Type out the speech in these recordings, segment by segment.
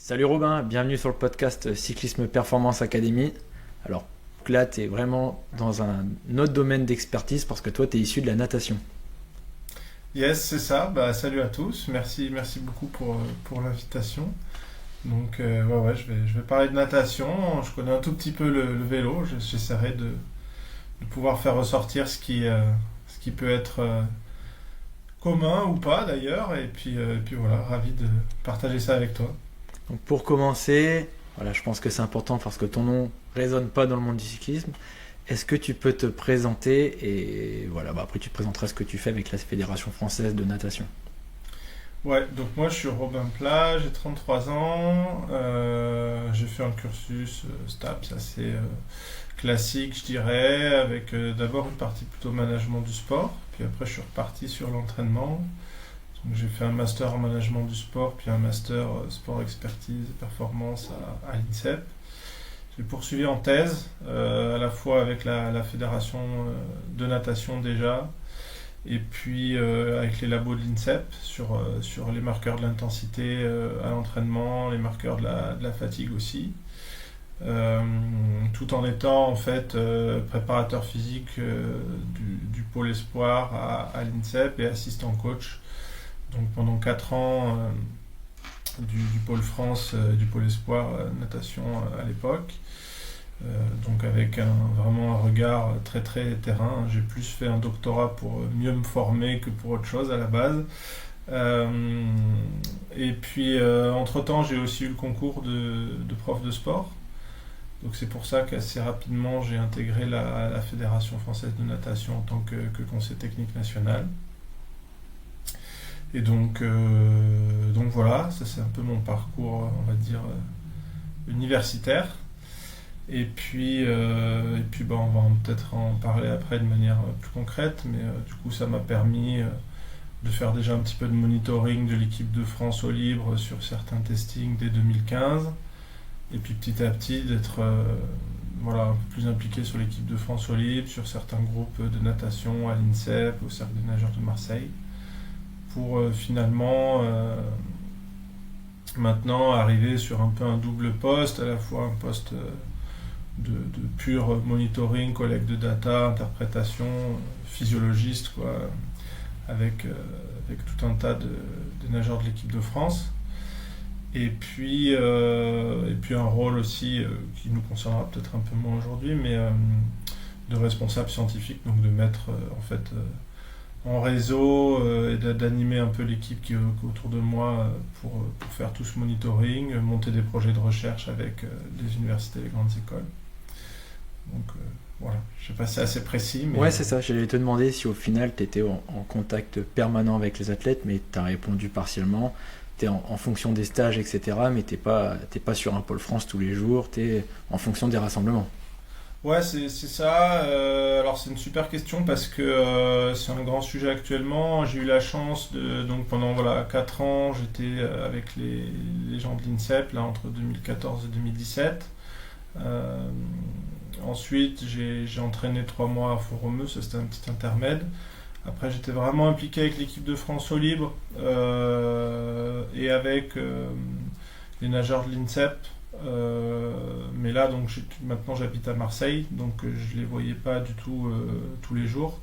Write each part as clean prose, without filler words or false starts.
Salut Robin, bienvenue sur le podcast Cyclisme Performance Academy. Alors là, tu es vraiment dans un autre domaine d'expertise parce que toi, tu es issu de la natation. Yes, c'est ça. Salut à tous. Merci beaucoup pour l'invitation. Donc, je vais parler de natation. Je connais un tout petit peu le vélo. J'essaierai de pouvoir faire ressortir ce qui peut être commun ou pas d'ailleurs. Et puis voilà, ravi de partager ça avec toi. Donc pour commencer, voilà, je pense que c'est important parce que ton nom résonne pas dans le monde du cyclisme. Est-ce que tu peux te présenter et voilà, après tu te présenteras ce que tu fais avec la Fédération française de natation. Ouais, donc moi je suis Robin Plat, j'ai 33 ans. J'ai fait un cursus STAPS assez classique, je dirais, avec d'abord une partie plutôt management du sport, puis après je suis reparti sur l'entraînement. Donc, j'ai fait un master en management du sport, puis un master sport expertise et performance à l'INSEP. J'ai poursuivi en thèse, à la fois avec la fédération de natation déjà, et puis avec les labos de l'INSEP sur les marqueurs de l'intensité à l'entraînement, les marqueurs de la fatigue aussi. Tout en étant en fait préparateur physique du pôle espoir à l'INSEP et assistant coach. Donc pendant 4 ans du pôle France, du pôle espoir natation à l'époque. Donc avec vraiment un regard très très terrain. J'ai plus fait un doctorat pour mieux me former que pour autre chose à la base. Et puis entre-temps j'ai aussi eu le concours de prof de sport. Donc c'est pour ça qu'assez rapidement j'ai intégré la Fédération française de natation en tant que conseiller technique national. Et donc voilà, ça c'est un peu mon parcours, on va dire, universitaire. Et puis on va peut-être en parler après de manière plus concrète, mais du coup ça m'a permis de faire déjà un petit peu de monitoring de l'équipe de France au libre sur certains testings dès 2015, et puis petit à petit d'être voilà, un peu plus impliqué sur l'équipe de France au libre, sur certains groupes de natation à l'INSEP, au Cercle des nageurs de Marseille, pour finalement maintenant arriver sur un peu un double poste, à la fois un poste de pur monitoring, collecte de data, interprétation, physiologiste, quoi, avec tout un tas de nageurs de l'équipe de France. Et puis un rôle aussi qui nous concernera peut-être un peu moins aujourd'hui, mais de responsable scientifique, donc de mettre en fait en réseau et d'animer un peu l'équipe qui est autour de moi pour faire tout ce monitoring, monter des projets de recherche avec les universités et les grandes écoles. Donc voilà, je sais pas si c'est assez précis. Mais Ouais, c'est ça, j'allais te demander si au final tu étais en contact permanent avec les athlètes, mais tu as répondu partiellement. Tu es en fonction des stages, etc., mais t'es pas sur un pôle France tous les jours, tu es en fonction des rassemblements. Ouais, c'est ça. Alors c'est une super question parce que c'est un grand sujet actuellement. J'ai eu la chance donc pendant 4 ans, j'étais avec les gens de l'INSEP là, entre 2014 et 2017. Ensuite, j'ai entraîné 3 mois à Font-Romeu, ça c'était un petit intermède. Après, j'étais vraiment impliqué avec l'équipe de France au libre et avec les nageurs de l'INSEP. Mais là, donc, maintenant j'habite à Marseille, donc je les voyais pas du tout tous les jours.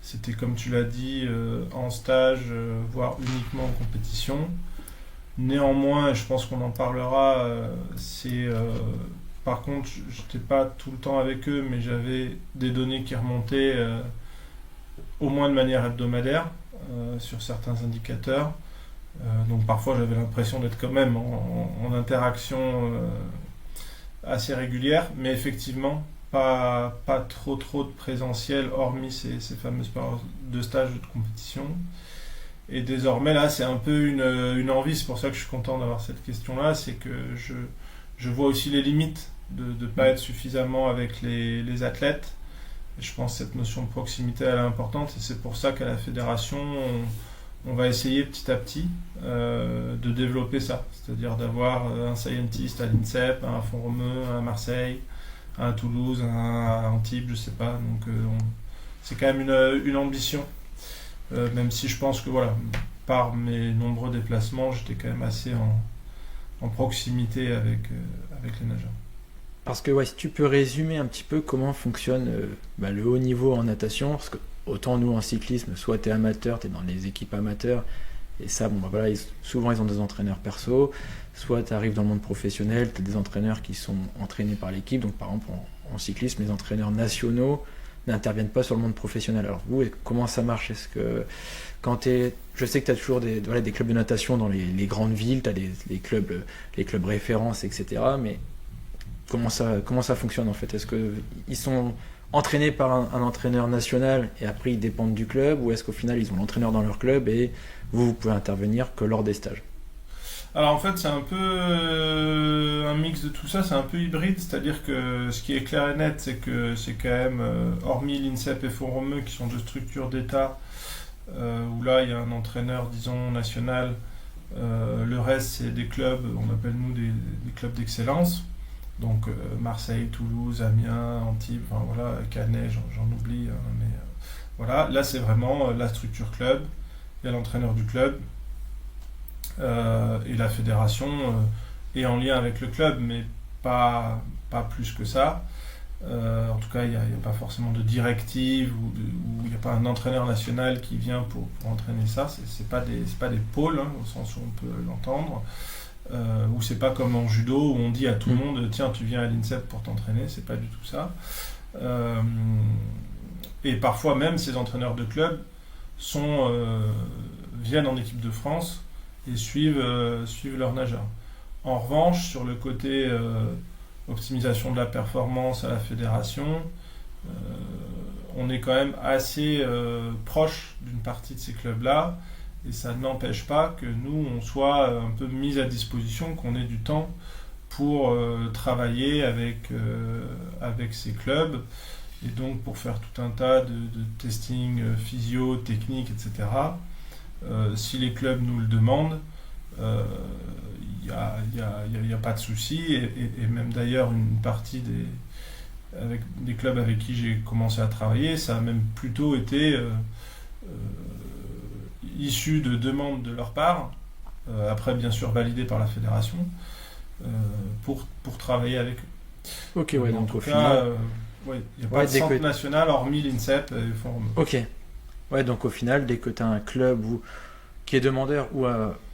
C'était comme tu l'as dit, en stage, voire uniquement en compétition. Néanmoins, et je pense qu'on en parlera, par contre, j'étais pas tout le temps avec eux, mais j'avais des données qui remontaient au moins de manière hebdomadaire sur certains indicateurs. Donc parfois j'avais l'impression d'être quand même en interaction assez régulière, mais effectivement pas trop de présentiel hormis ces fameux sports de stage ou de compétition. Et désormais là c'est un peu une envie, c'est pour ça que je suis content d'avoir cette question là, c'est que je vois aussi les limites de ne pas être suffisamment avec les athlètes. Et je pense que cette notion de proximité elle est importante, et c'est pour ça qu'à la fédération on va essayer petit à petit de développer ça, c'est-à-dire d'avoir un scientist à l'INSEP, un à Font-Romeu, un à Marseille, un à Toulouse, un à Antibes, je sais pas. Donc c'est quand même une ambition, même si je pense que voilà, par mes nombreux déplacements, j'étais quand même assez en proximité avec les nageurs. Parce que si tu peux résumer un petit peu comment fonctionne le haut niveau en natation, parce que autant nous en cyclisme, soit tu es amateur, tu es dans les équipes amateurs, et ça, souvent ils ont des entraîneurs perso, soit tu arrives dans le monde professionnel, tu as des entraîneurs qui sont entraînés par l'équipe, donc par exemple en cyclisme, les entraîneurs nationaux n'interviennent pas sur le monde professionnel. Alors vous, comment ça marche? Est-ce que je sais que tu as toujours des clubs de natation dans les grandes villes, tu as les clubs références, etc. Mais comment ça fonctionne en fait? Est-ce qu'ils sont entraînés par un entraîneur national et après ils dépendent du club, ou est-ce qu'au final ils ont l'entraîneur dans leur club et vous pouvez intervenir que lors des stages? Alors en fait c'est un peu un mix de tout ça, c'est un peu hybride, c'est-à-dire que ce qui est clair et net c'est que c'est quand même, hormis l'INSEP et Fonds qui sont deux structures d'État, où là il y a un entraîneur disons national, le reste c'est des clubs, on appelle nous des clubs d'excellence. Donc Marseille, Toulouse, Amiens, Antibes, enfin voilà, Canet, j'en oublie, mais voilà, là c'est vraiment la structure club, il y a l'entraîneur du club, et la fédération est en lien avec le club, mais pas plus que ça. En tout cas, il n'y a pas forcément de directive, ou il n'y a pas un entraîneur national qui vient pour entraîner ça, c'est pas des pôles, au sens où on peut l'entendre. Ou c'est pas comme en judo où on dit à tout le monde tiens tu viens à l'INSEP pour t'entraîner, c'est pas du tout ça. Et parfois même ces entraîneurs de club viennent en équipe de France et suivent leurs nageurs. En revanche, sur le côté optimisation de la performance à la fédération, on est quand même assez proche d'une partie de ces clubs-là. Et ça n'empêche pas que nous, on soit un peu mis à disposition, qu'on ait du temps pour travailler avec ces clubs, et donc pour faire tout un tas de testing physio, technique, etc. Si les clubs nous le demandent, il n'y a pas de souci, et même d'ailleurs une partie avec des clubs avec qui j'ai commencé à travailler, ça a même plutôt été issus de demandes de leur part, après bien sûr validées par la fédération, pour travailler avec eux. Ok, ouais, donc au final... il n'y a pas de centre national hormis l'INSEP et Fonds. Ok, ouais, donc au final, dès que tu as un club qui est demandeur, ou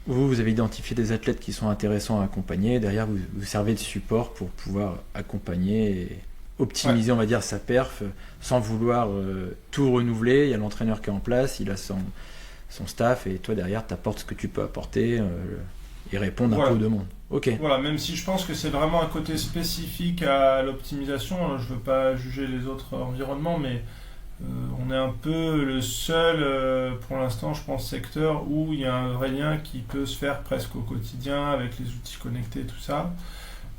vous avez identifié des athlètes qui sont intéressants à accompagner, derrière vous servez de support pour pouvoir accompagner et optimiser, on va dire, sa perf, sans vouloir tout renouveler. Il y a l'entraîneur qui est en place, il a son staff, et toi derrière tu apportes ce que tu peux apporter et répondre un peu aux demandes. Ok. Voilà, même si je pense que c'est vraiment un côté spécifique à l'optimisation, je veux pas juger les autres environnements, mais on est un peu le seul pour l'instant, je pense, secteur où il y a un vrai lien qui peut se faire presque au quotidien avec les outils connectés et tout ça,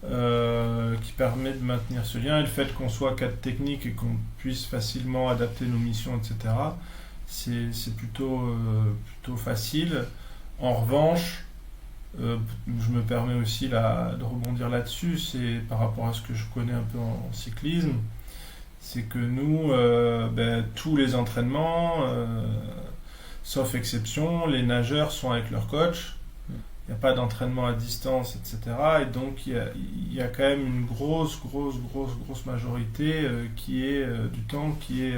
qui permet de maintenir ce lien, et le fait qu'on soit cadre technique et qu'on puisse facilement adapter nos missions, etc. C'est plutôt facile. En revanche, je me permets aussi de rebondir là-dessus, c'est par rapport à ce que je connais un peu en cyclisme, c'est que nous, tous les entraînements, sauf exception, les nageurs sont avec leur coach, il n'y a pas d'entraînement à distance, etc. Et donc il y a quand même une grosse majorité qui est du temps qui est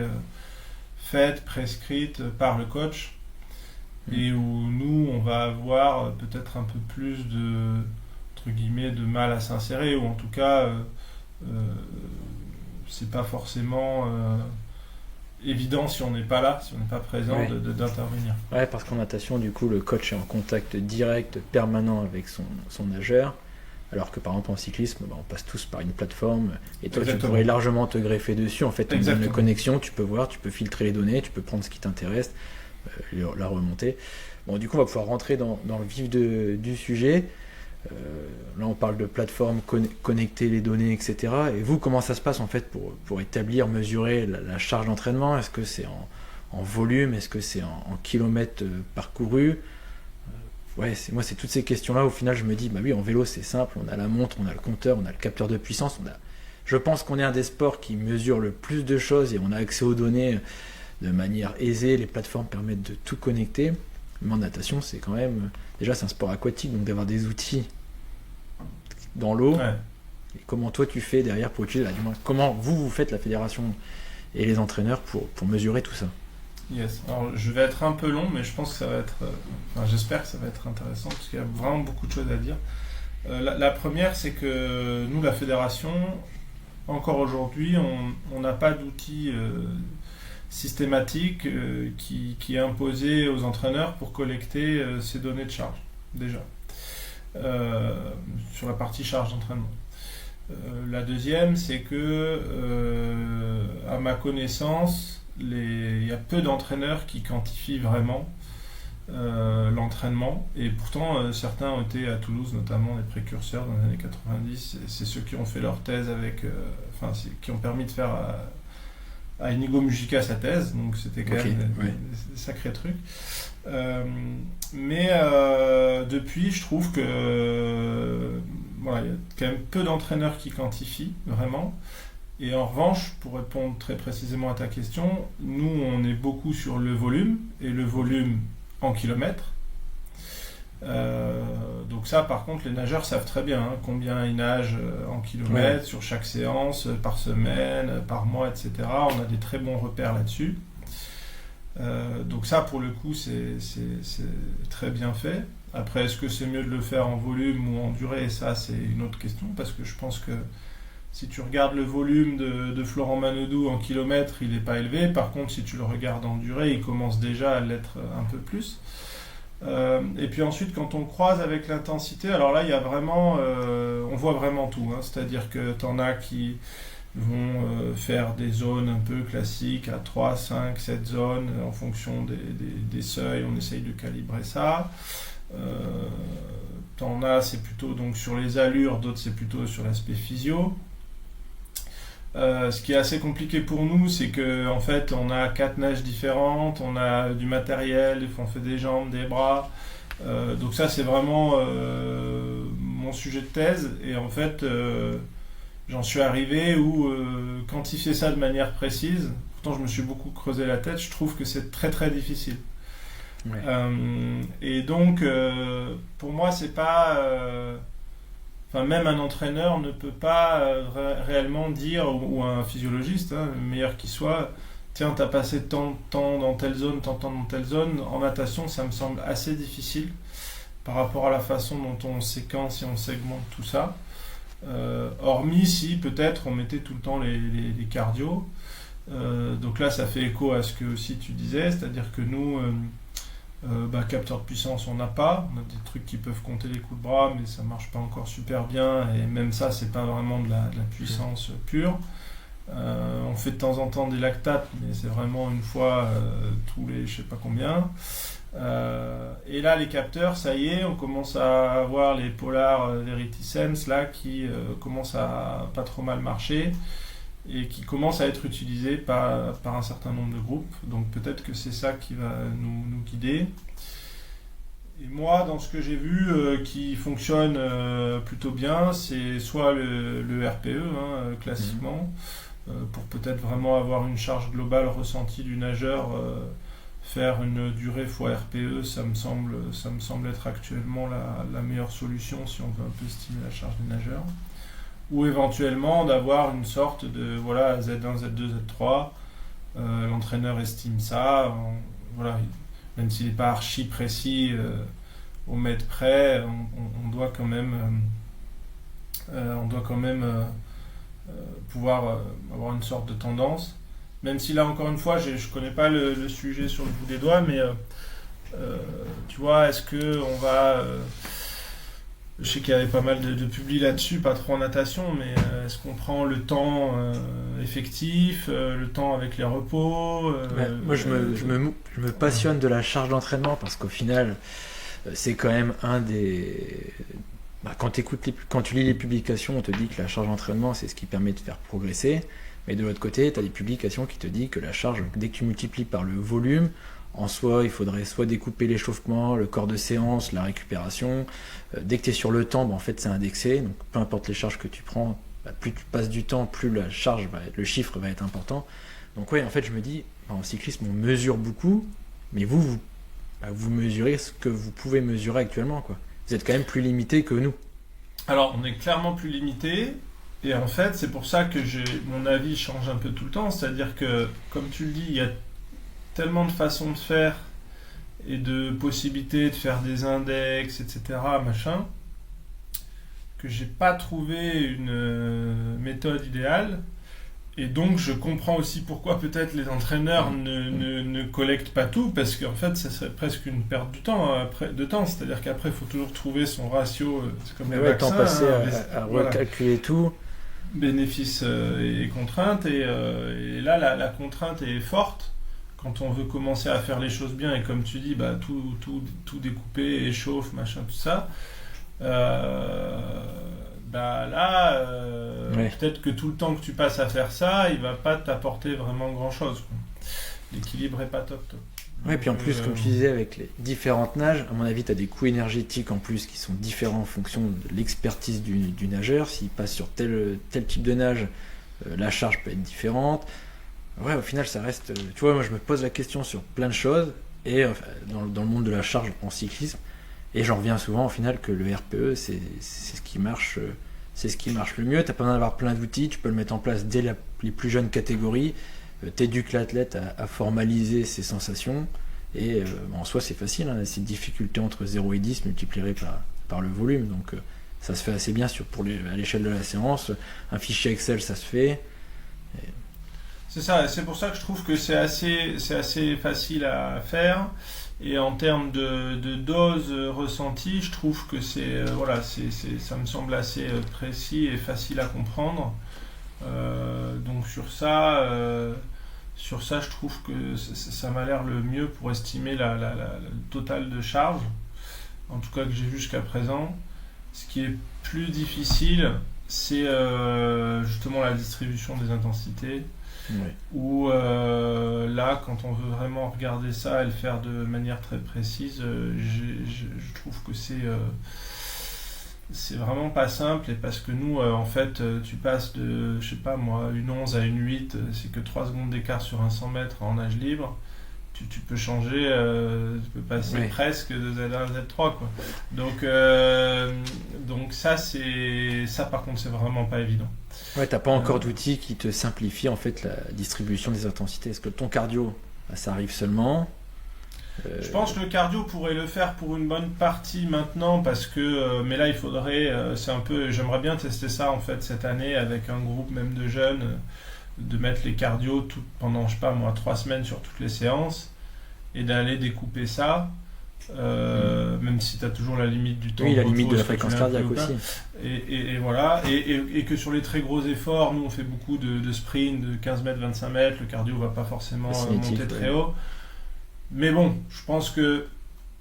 faite, prescrite par le coach, et où nous on va avoir peut-être un peu plus entre guillemets de mal à s'insérer, ou en tout cas c'est pas forcément évident si on n'est pas là, si on n'est pas présent, d'intervenir. Ouais, parce qu'en natation, du coup, le coach est en contact direct, permanent avec son nageur, alors que par exemple en cyclisme, on passe tous par une plateforme, et toi tu pourrais largement te greffer dessus. En fait, on donne une connexion, tu peux voir, tu peux filtrer les données, tu peux prendre ce qui t'intéresse, la remonter. Bon, du coup, on va pouvoir rentrer dans le vif du sujet. Là, on parle de plateforme, connecter les données, etc. Et vous, comment ça se passe en fait pour établir, mesurer la charge d'entraînement? Est-ce que c'est en volume? Est-ce que c'est en kilomètres parcourus? Moi, c'est toutes ces questions-là. Au final, je me dis, en vélo, c'est simple. On a la montre, on a le compteur, on a le capteur de puissance. Je pense qu'on est un des sports qui mesure le plus de choses et on a accès aux données de manière aisée. Les plateformes permettent de tout connecter. Mais en natation, c'est quand même... Déjà, c'est un sport aquatique, donc d'avoir des outils dans l'eau. Ouais. Et comment toi tu fais derrière pour utiliser, du moins, comment vous faites la fédération et les entraîneurs pour mesurer tout ça? Yes. Alors, je vais être un peu long, mais je pense que ça va être. J'espère que ça va être intéressant parce qu'il y a vraiment beaucoup de choses à dire. La première, c'est que nous, la fédération, encore aujourd'hui, on n'a pas d'outil systématique qui est imposé aux entraîneurs pour collecter ces données de charge, déjà, sur la partie charge d'entraînement. La deuxième, c'est que, à ma connaissance, il y a peu d'entraîneurs qui quantifient vraiment l'entraînement, et pourtant certains ont été à Toulouse, notamment des précurseurs dans les années 90, et c'est ceux qui ont fait leur thèse qui ont permis de faire à Inigo Mujica sa thèse, donc c'était quand même des sacrés trucs. Mais depuis, je trouve que il y a quand même peu d'entraîneurs qui quantifient vraiment. Et en revanche, pour répondre très précisément à ta question, nous on est beaucoup sur le volume, et le volume en kilomètres. Donc ça, par contre, les nageurs savent très bien combien ils nagent en kilomètres sur chaque séance, par semaine, par mois, etc. On a des très bons repères là-dessus. Donc ça, pour le coup, c'est très bien fait. Après, est-ce que c'est mieux de le faire en volume ou en durée? Ça, c'est une autre question, parce que je pense que si tu regardes le volume de Florent Manodou en kilomètres, il n'est pas élevé. Par contre, si tu le regardes en durée, il commence déjà à l'être un peu plus. Et puis ensuite, quand on croise avec l'intensité, alors là, il y a vraiment, on voit vraiment tout. C'est-à-dire que tu en as qui vont faire des zones un peu classiques à 3, 5, 7 zones en fonction des seuils. On essaye de calibrer ça. T'en as, c'est plutôt donc sur les allures, d'autres c'est plutôt sur l'aspect physio. Ce qui est assez compliqué pour nous, c'est que en fait, on a 4 nages différentes, on a du matériel, des fois on fait des jambes, des bras. Donc ça, c'est vraiment mon sujet de thèse. Et en fait, j'en suis arrivé où quantifier ça de manière précise, pourtant je me suis beaucoup creusé la tête, je trouve que c'est très très difficile. Ouais. Et donc, pour moi, c'est pas... même un entraîneur ne peut pas réellement dire, ou un physiologiste, le meilleur qu'il soit, tiens, t'as passé tant de temps dans telle zone, tant de temps dans telle zone. En natation, ça me semble assez difficile par rapport à la façon dont on séquence et on segmente tout ça. Hormis si peut-être on mettait tout le temps les cardio. Donc là, ça fait écho à ce que aussi tu disais, c'est-à-dire que nous... capteur de puissance on n'a pas, on a des trucs qui peuvent compter les coups de bras, mais ça marche pas encore super bien, et même ça c'est pas vraiment de la puissance pure. On fait de temps en temps des lactates, mais c'est vraiment une fois tous les je sais pas combien. Et là les capteurs, ça y est, on commence à avoir les Polar Verity Sense là qui commencent à pas trop mal marcher et qui commence à être utilisé par un certain nombre de groupes. Donc peut-être que c'est ça qui va nous guider. Et moi, dans ce que j'ai vu qui fonctionne plutôt bien, c'est soit le RPE, classiquement, pour peut-être vraiment avoir une charge globale ressentie du nageur, faire une durée fois RPE, ça me semble être actuellement la meilleure solution si on veut un peu estimer la charge du nageur. Ou éventuellement d'avoir une sorte de Z1, Z2, Z3. L'entraîneur estime ça. Même s'il n'est pas archi précis au mètre près, on doit quand même, pouvoir avoir une sorte de tendance. Même si là, encore une fois, je ne connais pas le sujet sur le bout des doigts, mais tu vois, est-ce qu'on va... je sais qu'il y avait pas mal de publis là-dessus, pas trop en natation, mais est-ce qu'on prend le temps effectif, le temps avec les repos Moi, je me passionne de la charge d'entraînement parce qu'au final, c'est quand même un des... quand tu lis les publications, on te dit que la charge d'entraînement, c'est ce qui permet de faire progresser. Mais de l'autre côté, tu as des publications qui te disent que la charge, dès que tu multiplies par le volume, en soi, il faudrait soit découper l'échauffement, le corps de séance, la récupération. Dès que tu es sur le temps, en fait, c'est indexé. Donc, peu importe les charges que tu prends, plus tu passes du temps, plus la charge le chiffre va être important. Donc, en fait, je me dis, en cyclisme, on mesure beaucoup, mais vous mesurez ce que vous pouvez mesurer actuellement, quoi. Vous êtes quand même plus limité que nous. Alors, on est clairement plus limité. Et en fait, c'est pour ça que mon avis change un peu tout le temps. C'est-à-dire que, comme tu le dis, il y a tellement de façons de faire et de possibilités de faire des index, etc., machin, que j'ai pas trouvé une méthode idéale. Et donc, je comprends aussi pourquoi peut-être les entraîneurs ne collectent pas tout, parce qu'en fait, ça serait presque une perte du temps, C'est-à-dire qu'après, il faut toujours trouver son ratio. C'est comme les vaccins. Temps passé à recalculer tout. Bénéfices et contraintes. Et là, la contrainte est forte. Quand on veut commencer à faire les choses bien, et comme tu dis, tout découper, échauffe, machin, tout ça. Peut-être que tout le temps que tu passes à faire ça, il va pas t'apporter vraiment grand chose. L'équilibre est pas top. Ouais, puis en plus, comme tu disais, avec les différentes nages, à mon avis, tu as des coûts énergétiques en plus qui sont différents en fonction de l'expertise du nageur. S'il passe sur tel type de nage, la charge peut être différente. Ouais, au final, ça reste. Tu vois, moi, je me pose la question sur plein de choses, et dans le monde de la charge en cyclisme. Et j'en reviens souvent au final que le RPE, c'est ce qui marche, le mieux. T'as pas besoin d'avoir plein d'outils, tu peux le mettre en place dès les plus jeunes catégories. T'éduques l'athlète à formaliser ses sensations. Et en soi, c'est facile. C'est une difficulté entre 0 et 10 multiplié par le volume. Donc ça se fait assez bien à l'échelle de la séance. Un fichier Excel, ça se fait. C'est ça, c'est pour ça que je trouve que c'est assez facile à faire. Et en termes de dose ressentie, je trouve que ça me semble assez précis et facile à comprendre. Donc sur ça, je trouve que ça m'a l'air le mieux pour estimer le total de charge, en tout cas que j'ai vu jusqu'à présent. Ce qui est plus difficile, c'est justement la distribution des intensités. Ouais. Où là, quand on veut vraiment regarder ça et le faire de manière très précise, je trouve que c'est vraiment pas simple. Et parce que nous, en fait, tu passes de, je sais pas moi, une 11 à une 8, c'est que 3 secondes d'écart sur un 100 mètres en nage libre. Tu peux changer, tu peux passer presque de Z1 à Z3, quoi. Donc ça par contre, c'est vraiment pas évident. Ouais, t'as pas encore d'outils qui te simplifient en fait la distribution des intensités. Est-ce que ton cardio, ça arrive seulement Je pense que le cardio pourrait le faire pour une bonne partie maintenant, parce que mais là il faudrait, j'aimerais bien tester ça en fait cette année avec un groupe même de jeunes, de mettre les cardio pendant, je sais pas moi, 3 semaines sur toutes les séances, et d'aller découper ça. Même si tu as toujours la limite du temps. Oui, la limite de la fréquence cardiaque aussi. Et voilà. Et que sur les très gros efforts, nous on fait beaucoup de sprint de 15 mètres, 25 mètres. Le cardio va pas forcément monter très haut. Mais bon, je pense que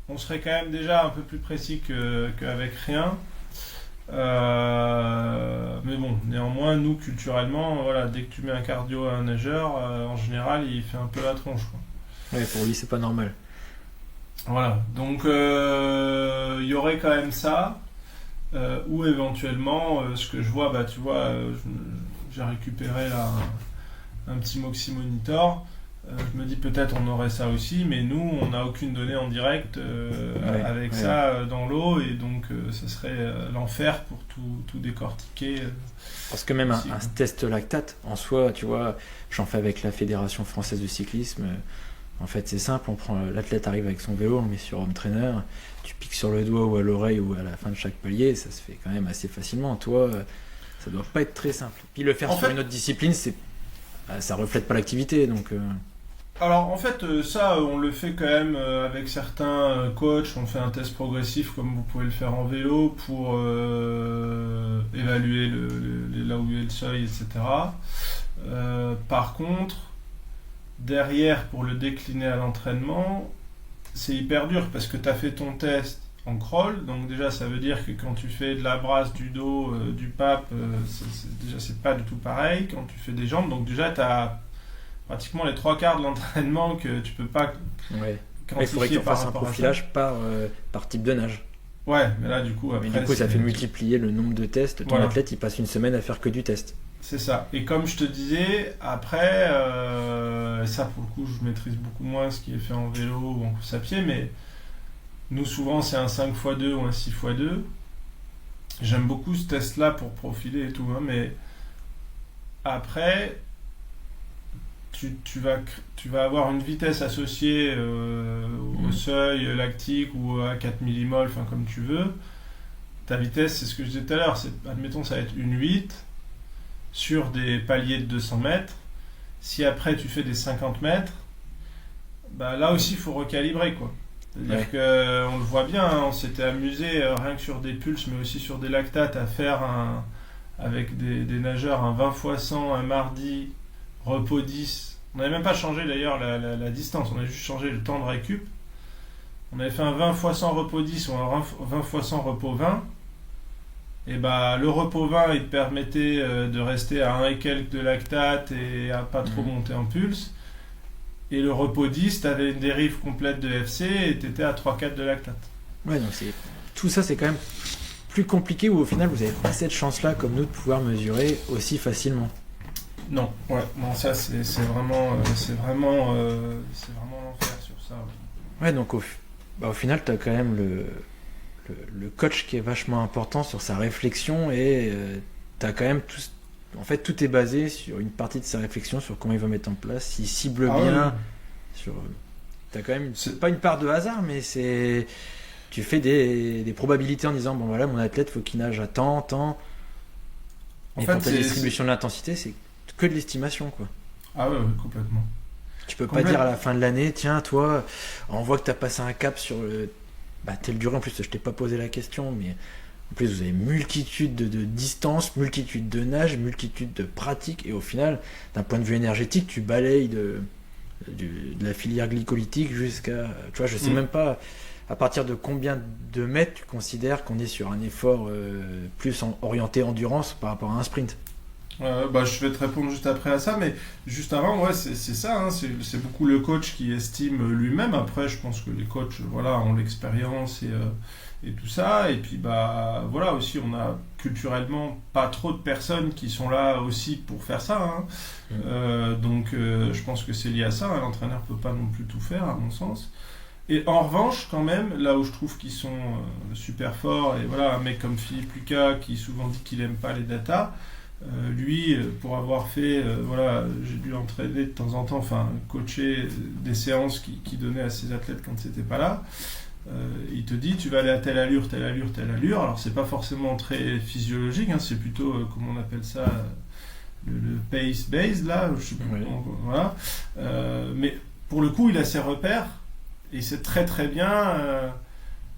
on serait quand même déjà un peu plus précis qu'avec rien. Mais bon, néanmoins, nous culturellement, voilà, dès que tu mets un cardio à un nageur, en général, il fait un peu la tronche, quoi. Ouais, pour lui, c'est pas normal. Voilà, donc il y aurait quand même ça, ou éventuellement, ce que je vois, tu vois, j'ai récupéré là un petit Moxy Monitor. Je me dis peut-être on aurait ça aussi, mais nous on n'a aucune donnée en direct avec ça dans l'eau, et donc ce serait l'enfer pour tout décortiquer. Parce que même un test lactate en soi, tu vois, j'en fais avec la Fédération Française de Cyclisme. En fait, c'est simple, l'athlète arrive avec son vélo, on le met sur home trainer, tu piques sur le doigt ou à l'oreille ou à la fin de chaque palier, ça se fait quand même assez facilement. Toi, ça doit pas être très simple. Puis le faire sur une autre discipline, ça reflète pas l'activité, donc. Alors en fait, ça, on le fait quand même avec certains coachs. On fait un test progressif comme vous pouvez le faire en vélo pour évaluer là où est le seuil, etc. Par contre, derrière, pour le décliner à l'entraînement, c'est hyper dur parce que tu as fait ton test en crawl, donc déjà ça veut dire que quand tu fais de la brasse, du dos, du PAP, déjà c'est pas du tout pareil. Quand tu fais des jambes, donc déjà tu as pratiquement les 3/4 de l'entraînement que tu peux pas quantifier. Il faudrait que tu fasses un profilage par type de nage. Ouais, mais là du coup après, ça fait multiplier le nombre de tests. Ton athlète il passe une semaine à faire que du test. C'est ça. Et comme je te disais, après, ça pour le coup, je maîtrise beaucoup moins ce qui est fait en vélo ou en course à pied, mais nous souvent c'est un 5x2 ou un 6x2. j'aime beaucoup ce test-là pour profiler et tout, hein, mais après, tu vas avoir une vitesse associée au seuil lactique ou à 4 millimoles, enfin comme tu veux. Ta vitesse, c'est ce que je disais tout à l'heure, admettons, ça va être une 8 sur des paliers de 200 mètres. Si après tu fais des 50 mètres, bah là aussi il faut recalibrer, quoi. C'est-à-dire qu'on le voit bien, hein, on s'était amusé rien que sur des pulses, mais aussi sur des lactates, à faire avec des nageurs un 20 x 100 un mardi, repos 10. On n'avait même pas changé d'ailleurs la distance, on a juste changé le temps de récup. On avait fait un 20 x 100 repos 10 ou un 20 x 100 repos 20. Et bah, le repos 20, il te permettait de rester à 1 et quelques de lactate et à pas trop monter en pulse. Et le repos 10, tu avais une dérive complète de FC et tu étais à 3-4 de lactate. Ouais, donc tout ça, c'est quand même plus compliqué où au final, vous n'avez pas cette chance-là, comme nous, de pouvoir mesurer aussi facilement. Non, ça, c'est vraiment l'enfer sur ça. Ouais, donc au final, tu as quand même le coach qui est vachement important sur sa réflexion et tu as quand même tout est basé sur une partie de sa réflexion sur comment il va mettre en place, il cible bien sur t'as quand même c'est pas une part de hasard, mais tu fais des probabilités en disant bon voilà, mon athlète faut qu'il nage à tant et pour ta distribution de l'intensité, c'est que de l'estimation, quoi. Ah ouais, complètement. Tu peux pas dire à la fin de l'année, tiens, toi, on voit que tu as passé un cap sur telle durée. En plus, je t'ai pas posé la question, mais en plus, vous avez multitude de distances, multitude de nages, multitude de pratiques, et au final, d'un point de vue énergétique, tu balayes de la filière glycolytique jusqu'à, tu vois, je sais même pas à partir de combien de mètres tu considères qu'on est sur un effort plus orienté endurance par rapport à un sprint. Je vais te répondre juste après à ça, mais juste avant, c'est ça, hein, c'est beaucoup le coach qui estime lui-même. Après, je pense que les coachs, ont l'expérience et tout ça. Et puis, aussi, on a culturellement pas trop de personnes qui sont là aussi pour faire ça. Hein. Donc, je pense que c'est lié à ça. Hein. L'entraîneur peut pas non plus tout faire, à mon sens. Et en revanche, quand même, là où je trouve qu'ils sont super forts, et voilà, un mec comme Philippe Lucas qui souvent dit qu'il aime pas les datas. Lui, pour avoir fait, j'ai dû entraîner de temps en temps, coacher des séances qu'il donnait à ses athlètes quand c'était pas là. Il te dit, tu vas aller à telle allure, telle allure, telle allure. Alors c'est pas forcément très physiologique, hein, c'est plutôt, comment on appelle ça, le pace based là, je sais plus comment, voilà. Mais pour le coup, il a ses repères et il sait très très bien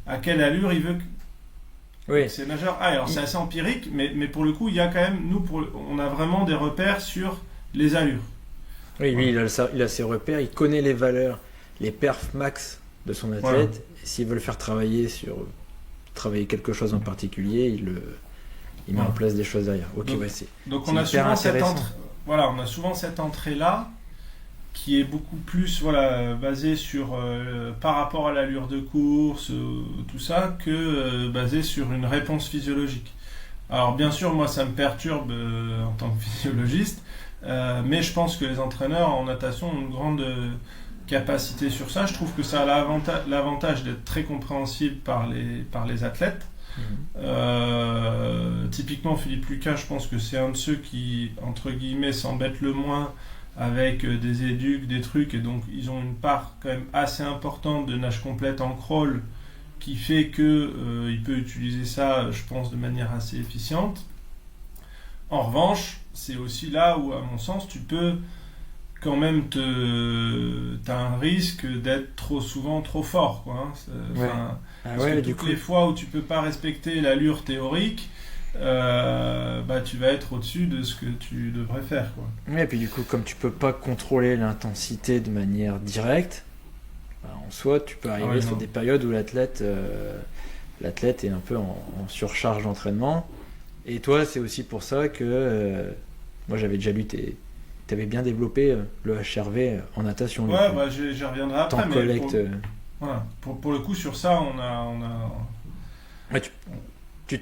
à quelle allure il veut. Oui. C'est nageur. Alors c'est assez empirique, mais pour le coup, il y a quand même, on a vraiment des repères sur les allures. Oui, lui, il a ses repères, il connaît les valeurs, les perfs max de son athlète. Voilà. Et s'il veut le faire travailler quelque chose en particulier, il met en place des choses derrière. Donc on a souvent cette entrée-là qui est beaucoup plus basé sur par rapport à l'allure de course, tout ça, que basé sur une réponse physiologique. Alors bien sûr, moi ça me perturbe en tant que physiologiste, mais je pense que les entraîneurs en natation ont une grande capacité sur ça. Je trouve que ça a l'avantage d'être très compréhensible par les athlètes. Typiquement Philippe Lucas, je pense que c'est un de ceux qui, entre guillemets, s'embête le moins avec des éducs, des trucs, et donc ils ont une part quand même assez importante de nage complète en crawl qui fait que il peut utiliser ça, je pense, de manière assez efficiente. En revanche, c'est aussi là où, à mon sens, tu peux quand même t'as un risque d'être trop souvent trop fort, quoi, hein. Parce que toutes les fois où tu peux pas respecter l'allure théorique, tu vas être au-dessus de ce que tu devrais faire, quoi. Et puis du coup, comme tu peux pas contrôler l'intensité de manière directe, en soi, tu peux arriver sur des périodes où l'athlète est un peu en surcharge d'entraînement. Et toi, c'est aussi pour ça que moi j'avais déjà lu tu avais bien développé le HRV en natation. J'y reviendrai après. Temps collecte. Pour le coup, sur ça, on a... Ouais,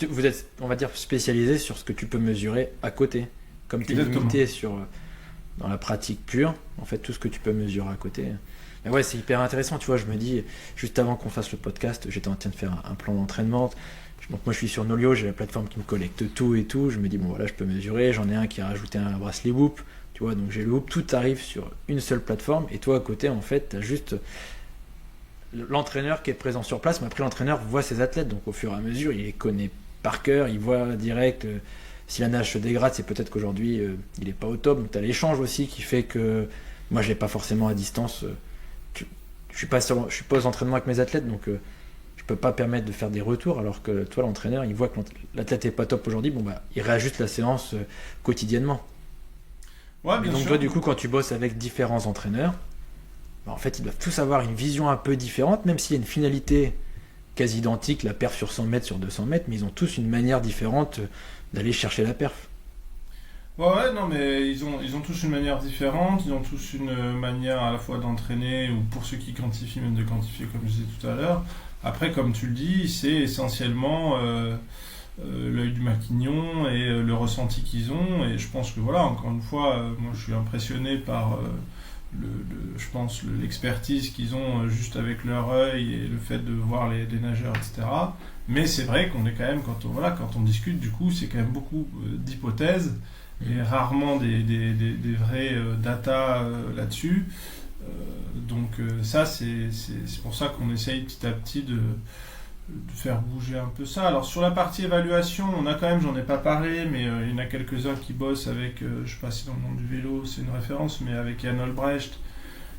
vous êtes, on va dire, spécialisé sur ce que tu peux mesurer à côté. Comme tu es limité dans la pratique pure, en fait, tout ce que tu peux mesurer à côté. Mais ouais, c'est hyper intéressant. Tu vois, je me dis, juste avant qu'on fasse le podcast, j'étais en train de faire un plan d'entraînement. Donc moi je suis sur Nolio, j'ai la plateforme qui me collecte tout et tout, je me dis bon voilà je peux mesurer, j'en ai un qui a rajouté un bracelet Whoop, tu vois, donc j'ai le Whoop, tout arrive sur une seule plateforme, et toi à côté en fait t'as juste l'entraîneur qui est présent sur place, mais après l'entraîneur voit ses athlètes, donc au fur et à mesure il les connaît par cœur, il voit direct si la nage se dégrade, c'est peut-être qu'aujourd'hui il est pas au top, donc t'as l'échange aussi qui fait que moi je l'ai pas forcément à distance, je suis pas aux entraînements avec mes athlètes, donc je peux pas permettre de faire des retours, alors que toi l'entraîneur il voit que l'athlète est pas top aujourd'hui, bon bah il réajuste la séance quotidiennement. Ouais, Mais bien donc sûr. toi du coup quand tu bosses avec différents entraîneurs, bah, en fait ils doivent tous avoir une vision un peu différente, même s'il y a une finalité quasi identique, la perf sur 100 mètres, sur 200 mètres, mais ils ont tous une manière différente d'aller chercher la perf. Ouais, non, mais ils ont tous une manière différente, ils ont tous une manière à la fois d'entraîner, ou pour ceux qui quantifient, même de quantifier, comme je disais tout à l'heure. Après, comme tu le dis, c'est essentiellement l'œil du maquignon et le ressenti qu'ils ont. Et je pense que voilà, encore une fois, moi je suis impressionné par je pense l'expertise qu'ils ont juste avec leur œil et le fait de voir les nageurs, etc. Mais c'est vrai qu'on est quand même, quand on discute, du coup, c'est quand même beaucoup d'hypothèses et rarement des vrais data là-dessus. Ça, c'est pour ça qu'on essaye petit à petit de faire bouger un peu ça. Alors sur la partie évaluation, on a quand même, j'en ai pas parlé, mais il y en a quelques-uns qui bossent avec, je sais pas si dans le monde du vélo c'est une référence, mais avec Jan Olbrecht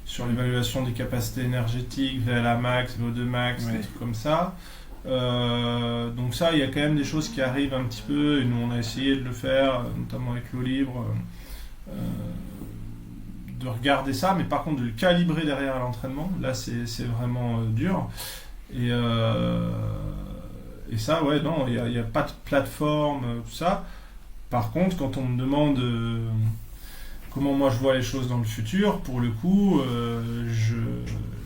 sur l'évaluation des capacités énergétiques, VLA max, VO2 max, des trucs comme ça. Donc ça, il y a quand même des choses qui arrivent un petit peu, et nous on a essayé de le faire, notamment avec l'eau libre, de regarder ça, mais par contre de le calibrer derrière à l'entraînement, là c'est vraiment dur. Et ça, ouais, non, il n'y a pas de plateforme, tout ça. Par contre, quand on me demande comment moi je vois les choses dans le futur, pour le coup, je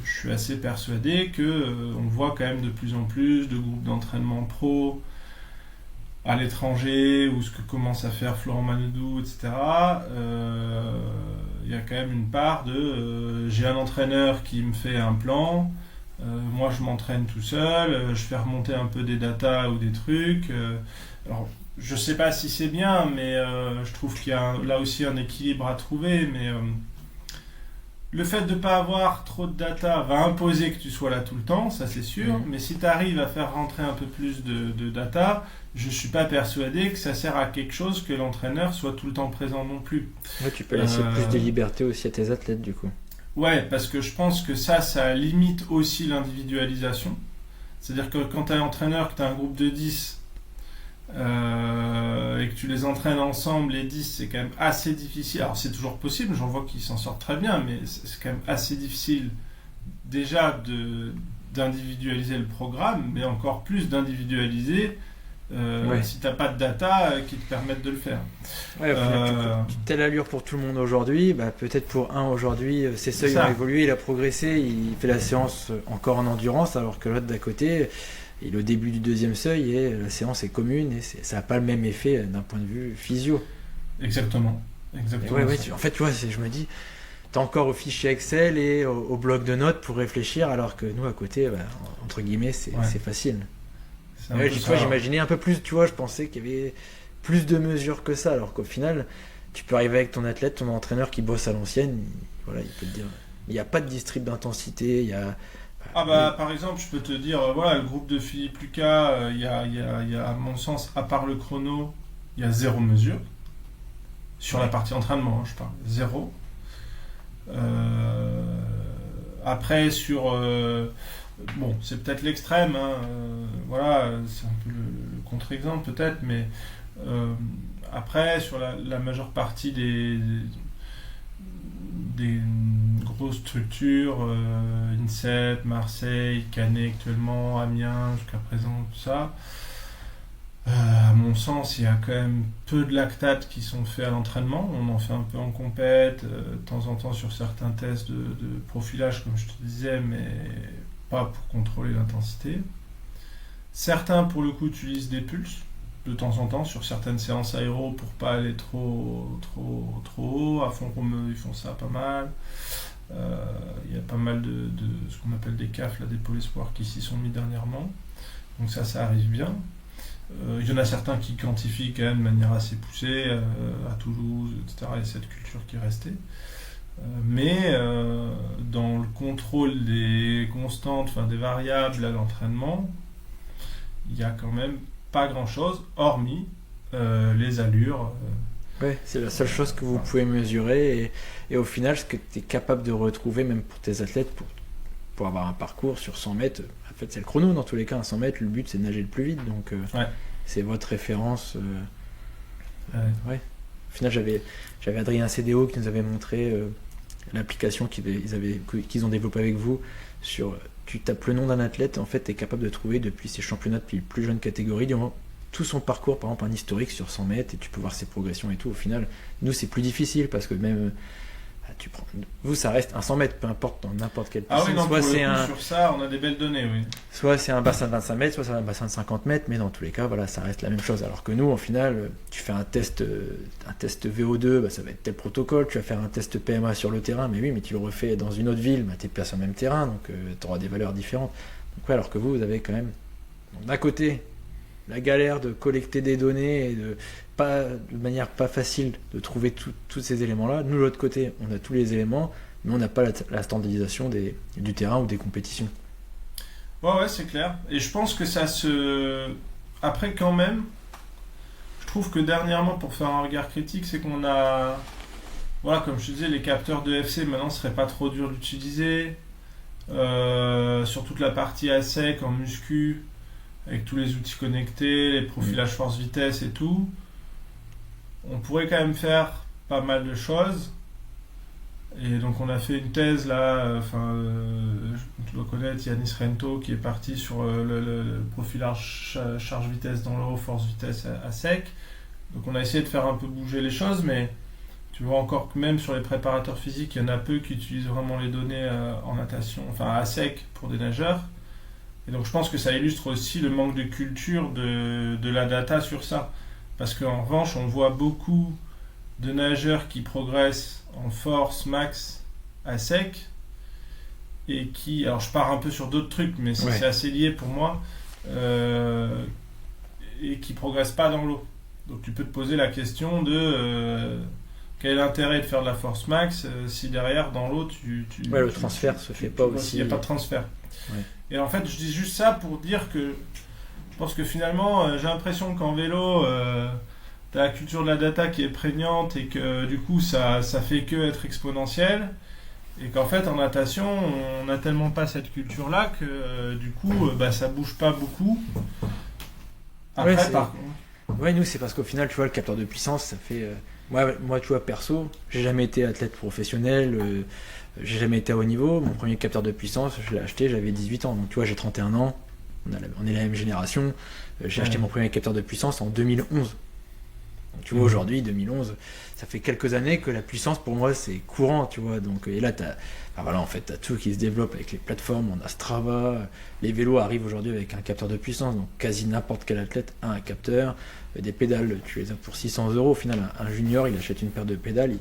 suis assez persuadé que on voit quand même de plus en plus de groupes d'entraînement pro à l'étranger, ou ce que commence à faire Florent Manodou, etc. Il y a quand même une part de j'ai un entraîneur qui me fait un plan. Moi je m'entraîne tout seul, je fais remonter un peu des datas ou des trucs. Alors je sais pas si c'est bien, mais je trouve qu'il y a là aussi un équilibre à trouver. Mais le fait de ne pas avoir trop de data va imposer que tu sois là tout le temps, ça c'est sûr. Mais si tu arrives à faire rentrer un peu plus de data, je suis pas persuadé que ça sert à quelque chose que l'entraîneur soit tout le temps présent non plus. Ouais, tu peux laisser plus de liberté aussi à tes athlètes du coup. Ouais, parce que je pense que ça limite aussi l'individualisation. C'est-à-dire que quand tu es un entraîneur, que tu as un groupe de 10 et que tu les entraînes ensemble, les 10, c'est quand même assez difficile. Alors c'est toujours possible, j'en vois qui s'en sortent très bien, mais c'est quand même assez difficile déjà d'individualiser le programme, mais encore plus d'individualiser si tu n'as pas de data qui te permettent de le faire. Ouais, telle allure pour tout le monde aujourd'hui, bah, peut-être pour un aujourd'hui, ses seuils ont évolué, il a progressé, il fait la séance encore en endurance, alors que l'autre d'à côté, il est au début du deuxième seuil et la séance est commune et ça n'a pas le même effet d'un point de vue physio. Exactement. En fait, tu vois, je me dis, tu as encore au fichier Excel et au bloc de notes pour réfléchir, alors que nous à côté, bah, entre guillemets, c'est facile. J'imaginais un peu plus, tu vois, je pensais qu'il y avait plus de mesures que ça, alors qu'au final, tu peux arriver avec ton athlète, ton entraîneur qui bosse à l'ancienne, il peut te dire, il n'y a pas de distrib d'intensité, il y a... Par exemple, je peux te dire, le groupe de Philippe Lucas, il y a, à mon sens, à part le chrono, il y a 0 mesure. Sur la partie entraînement, je parle. 0. Après, sur... c'est peut-être l'extrême, c'est un peu le contre-exemple peut-être, mais après, sur la majeure partie des grosses structures, INSEP, Marseille, Canet actuellement, Amiens jusqu'à présent, tout ça, à mon sens, il y a quand même peu de lactates qui sont faits à l'entraînement. On en fait un peu en compète, de temps en temps sur certains tests de profilage, comme je te disais, mais pas pour contrôler l'intensité. Certains, pour le coup, utilisent des pulses de temps en temps sur certaines séances aéro pour pas aller trop haut. À fond comme ils font ça pas mal. Il y a pas mal de ce qu'on appelle des CAF, là, des pôles espoirs qui s'y sont mis dernièrement. Donc ça arrive bien. Il y en a certains qui quantifient quand même de manière assez poussée, à Toulouse, etc. Il y a cette culture qui est restée. Mais dans le contrôle des constantes, enfin des variables à l'entraînement, il n'y a quand même pas grand-chose, hormis les allures. Ouais, c'est la seule chose que vous pouvez mesurer et au final, ce que tu es capable de retrouver, même pour tes athlètes, pour avoir un parcours sur 100 mètres, en fait, c'est le chrono dans tous les cas. À 100 mètres, le but c'est de nager le plus vite, donc c'est votre référence. Ouais. Au final, j'avais Adrien CDO qui nous avait montré l'application qu'ils ont développée avec vous. Tu tapes le nom d'un athlète, en fait, tu es capable de trouver depuis ses championnats, depuis les plus jeunes catégories, tout son parcours, par exemple un historique sur 100 mètres, et tu peux voir ses progressions et tout. Au final, nous, c'est plus difficile parce que même vous, ça reste un 100 mètres, peu importe dans n'importe quelle piscine. Ah oui, non, soit c'est sur ça, on a des belles données, oui. Soit c'est un bassin de 25 mètres, soit c'est un bassin de 50 mètres, mais dans tous les cas, voilà, ça reste la même chose. Alors que nous, au final, tu fais un test VO2, ça va être tel protocole. Tu vas faire un test PMA sur le terrain, mais oui, mais tu le refais dans une autre ville, tu n'es pas sur le même terrain, donc tu auras des valeurs différentes. Donc, ouais, alors que vous avez quand même, d'un côté, la galère de collecter des données et de manière pas facile de trouver tous ces éléments-là. Nous, de l'autre côté, on a tous les éléments, mais on n'a pas la standardisation du terrain ou des compétitions. Ouais, c'est clair. Et je pense que ça se... Après, quand même, je trouve que dernièrement, pour faire un regard critique, c'est qu'on a... Voilà, comme je te disais, les capteurs de FC, maintenant, ce serait pas trop dur d'utiliser. Sur toute la partie à sec, en muscu, avec tous les outils connectés, les profilages force-vitesse et tout, on pourrait quand même faire pas mal de choses. Et donc on a fait une thèse là, tu dois connaître Yanis Rento qui est parti sur le profilage charge-vitesse dans l'eau, force-vitesse à sec. Donc on a essayé de faire un peu bouger les choses, mais tu vois encore que même sur les préparateurs physiques, il y en a peu qui utilisent vraiment les données en natation, enfin à sec pour des nageurs. Et donc je pense que ça illustre aussi le manque de culture de la data sur ça. Parce qu'en revanche, on voit beaucoup de nageurs qui progressent en force max à sec et qui, alors je pars un peu sur d'autres trucs, mais c'est assez lié pour moi, et qui progressent pas dans l'eau. Donc tu peux te poser la question de quel est l'intérêt de faire de la force max si derrière dans l'eau le transfert se fait pas aussi. Il n'y a pas de transfert. Ouais. Et en fait, je dis juste ça pour dire que je pense que finalement, j'ai l'impression qu'en vélo, tu as la culture de la data qui est prégnante et que du coup, ça fait que être exponentiel. Et qu'en fait, en natation, on n'a tellement pas cette culture-là que du coup, ça bouge pas beaucoup. Après, nous, c'est parce qu'au final, tu vois, le capteur de puissance, ça fait... Moi, tu vois, perso, j'ai jamais été athlète professionnel, j'ai jamais été à haut niveau. Mon premier capteur de puissance, je l'ai acheté, j'avais 18 ans. Donc, tu vois, j'ai 31 ans, on est la même génération. J'ai acheté mon premier capteur de puissance en 2011. Donc, tu vois, aujourd'hui, 2011, ça fait quelques années que la puissance, pour moi, c'est courant, tu vois. Donc, et là, en fait, t'as tout qui se développe avec les plateformes, on a Strava, les vélos arrivent aujourd'hui avec un capteur de puissance, donc quasi n'importe quel athlète a un capteur. Des pédales, tu les as pour 600 €. Au final, un junior, il achète une paire de pédales,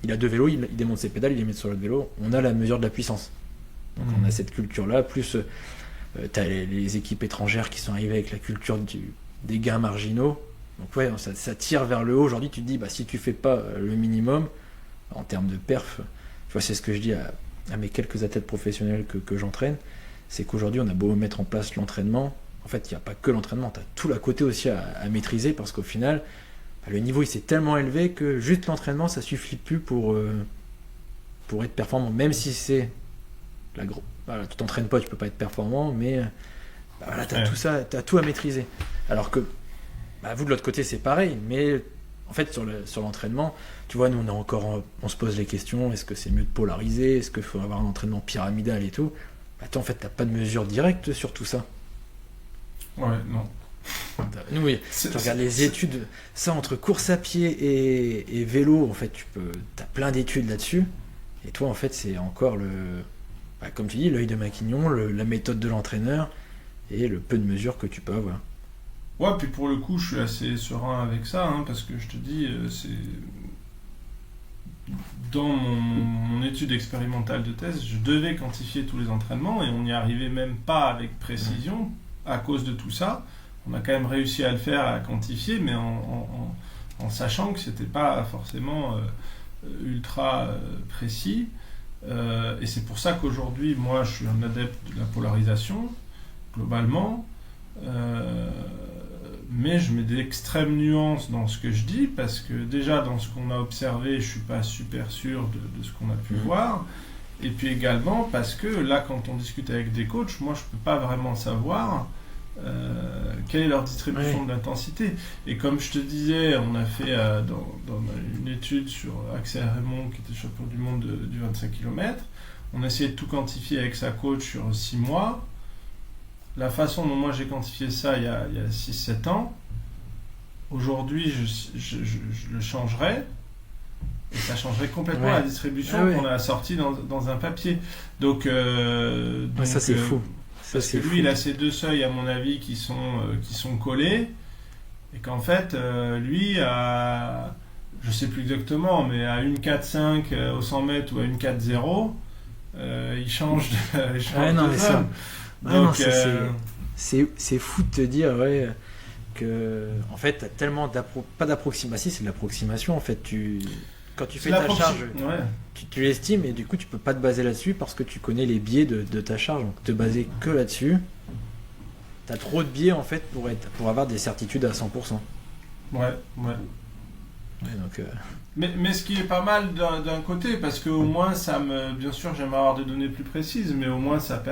il a 2 vélos, il démonte ses pédales, il les met sur l'autre vélo. On a la mesure de la puissance. Donc on a cette culture-là, plus tu as les équipes étrangères qui sont arrivées avec la culture des gains marginaux. Donc ouais, ça tire vers le haut. Aujourd'hui, tu te dis, si tu fais pas le minimum, en termes de perf, tu vois, c'est ce que je dis à mes quelques athlètes professionnels que j'entraîne, c'est qu'aujourd'hui, on a beau mettre en place l'entraînement, en fait, il n'y a pas que l'entraînement, tu as tout l'à côté aussi à maîtriser, parce qu'au final, le niveau il s'est tellement élevé que juste l'entraînement, ça suffit plus pour être performant. Même si c'est tu t'entraînes pas, tu peux pas être performant, mais tu as tout ça, tu as tout à maîtriser. Alors que vous de l'autre côté, c'est pareil, mais en fait, sur l'entraînement, tu vois, nous on se pose les questions, est-ce que c'est mieux de polariser, est-ce qu'il faut avoir un entraînement pyramidal et tout. Toi, en fait, tu n'as pas de mesure directe sur tout ça. Ouais, non. Nous, tu regardes les études, ça entre course à pied et vélo, en fait, t'as plein d'études là-dessus. Et toi, en fait, c'est encore comme tu dis, l'œil de Maquignon, la méthode de l'entraîneur et le peu de mesures que tu peux avoir. Ouais, puis pour le coup, je suis assez serein avec ça, parce que je te dis, c'est dans mon étude expérimentale de thèse, je devais quantifier tous les entraînements et on n'y arrivait même pas avec précision à cause de tout ça. on a quand même réussi à le faire, à quantifier, mais en sachant que c'était pas forcément ultra précis. Et c'est pour ça qu'aujourd'hui, moi, je suis un adepte de la polarisation, globalement. Mais je mets d'extrêmes nuances dans ce que je dis, parce que déjà, dans ce qu'on a observé, je suis pas super sûr de ce qu'on a pu voir. Et puis également, parce que là, quand on discute avec des coachs, moi, je peux pas vraiment savoir quelle est leur distribution de l'intensité. Et comme je te disais, on a fait dans une étude sur Axel Raymond, qui était champion du monde du 25 km, on a essayé de tout quantifier avec sa coach sur 6 mois. La façon dont moi j'ai quantifié ça il y a 6-7 ans, aujourd'hui je le changerais, et ça changerait complètement la distribution qu'on a sortie dans un papier. Donc ça c'est fou. Parce que lui, il a ces deux seuils, à mon avis, qui sont collés, et qu'en fait, lui, je sais plus exactement, mais à 1,45 au 100 mètres ou à 1,40, il change de zone. Donc, c'est fou de te dire que en fait t'as tellement pas d'approximation, c'est de l'approximation en fait. Quand tu fais ta charge, tu l'estimes et du coup tu peux pas te baser là-dessus parce que tu connais les biais de ta charge. Donc te baser que là-dessus, t'as trop de biais en fait pour avoir des certitudes à 100%. Donc, mais ce qui est pas mal d'un côté, parce qu'au moins bien sûr j'aimerais avoir des données plus précises, mais au moins ça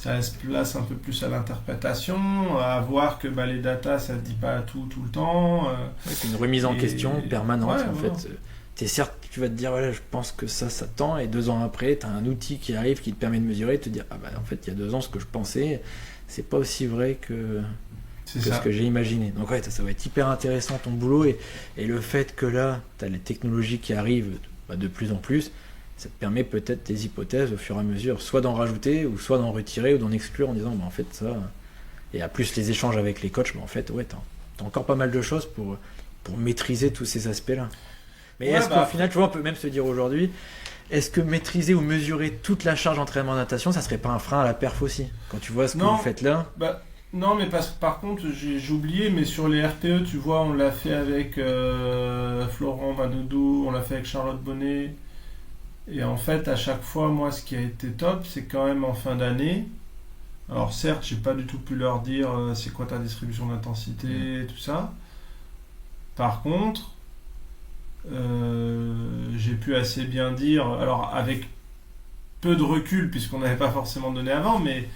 laisse place un peu plus à l'interprétation, à voir que les datas ça ne dit pas tout le temps. Une remise en question permanente en fait. Certes, tu vas te dire je pense que ça tend, et 2 ans après tu as un outil qui arrive qui te permet de mesurer et de te dire en fait il y a 2 ans ce que je pensais c'est pas aussi vrai que ce que j'ai imaginé. Donc ça va être hyper intéressant ton boulot, et le fait que là tu as les technologies qui arrivent de plus en plus, ça te permet peut-être des hypothèses au fur et à mesure, soit d'en rajouter ou soit d'en retirer ou d'en exclure en disant en fait ça, et à plus les échanges avec les coachs, en fait t'as encore pas mal de choses pour maîtriser tous ces aspects là. Mais est-ce qu'au final, tu vois, on peut même se dire aujourd'hui, est-ce que maîtriser ou mesurer toute la charge d'entraînement de natation, ça serait pas un frein à la perf aussi, quand tu vois ce que vous faites là? Non, mais par contre, j'ai oublié, mais sur les RPE, tu vois, on l'a fait avec Florent Manoudou, on l'a fait avec Charlotte Bonnet. Et en fait, à chaque fois, moi, ce qui a été top, c'est quand même en fin d'année. Alors certes, j'ai pas du tout pu leur dire c'est quoi ta distribution d'intensité, tout ça. Par contre, j'ai pu assez bien dire, alors avec peu de recul, puisqu'on n'avait pas forcément donné avant, mais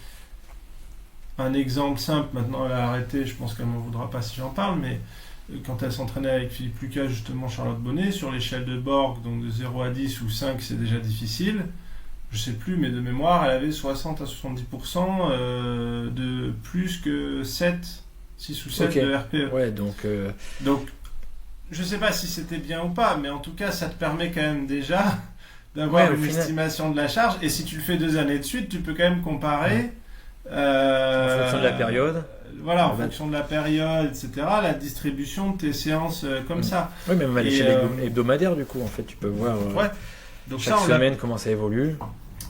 un exemple simple, maintenant elle a arrêté, je pense qu'elle ne m'en voudra pas si j'en parle, mais quand elle s'entraînait avec Philippe Lucas, justement Charlotte Bonnet, sur l'échelle de Borg, donc de 0 à 10 ou 5 c'est déjà difficile, je sais plus, mais de mémoire, elle avait 60 à 70% de plus que 6 ou 7 de RPE. Ouais, donc je sais pas si c'était bien ou pas, mais en tout cas ça te permet quand même déjà d'avoir une estimation de la charge, et si tu le fais 2 années de suite, tu peux quand même comparer en fonction de la période. Voilà, en fonction de la période, etc., la distribution de tes séances comme ça. Oui, même à l'échelle hebdomadaire, du coup, en fait, tu peux voir donc chaque semaine comment ça évolue.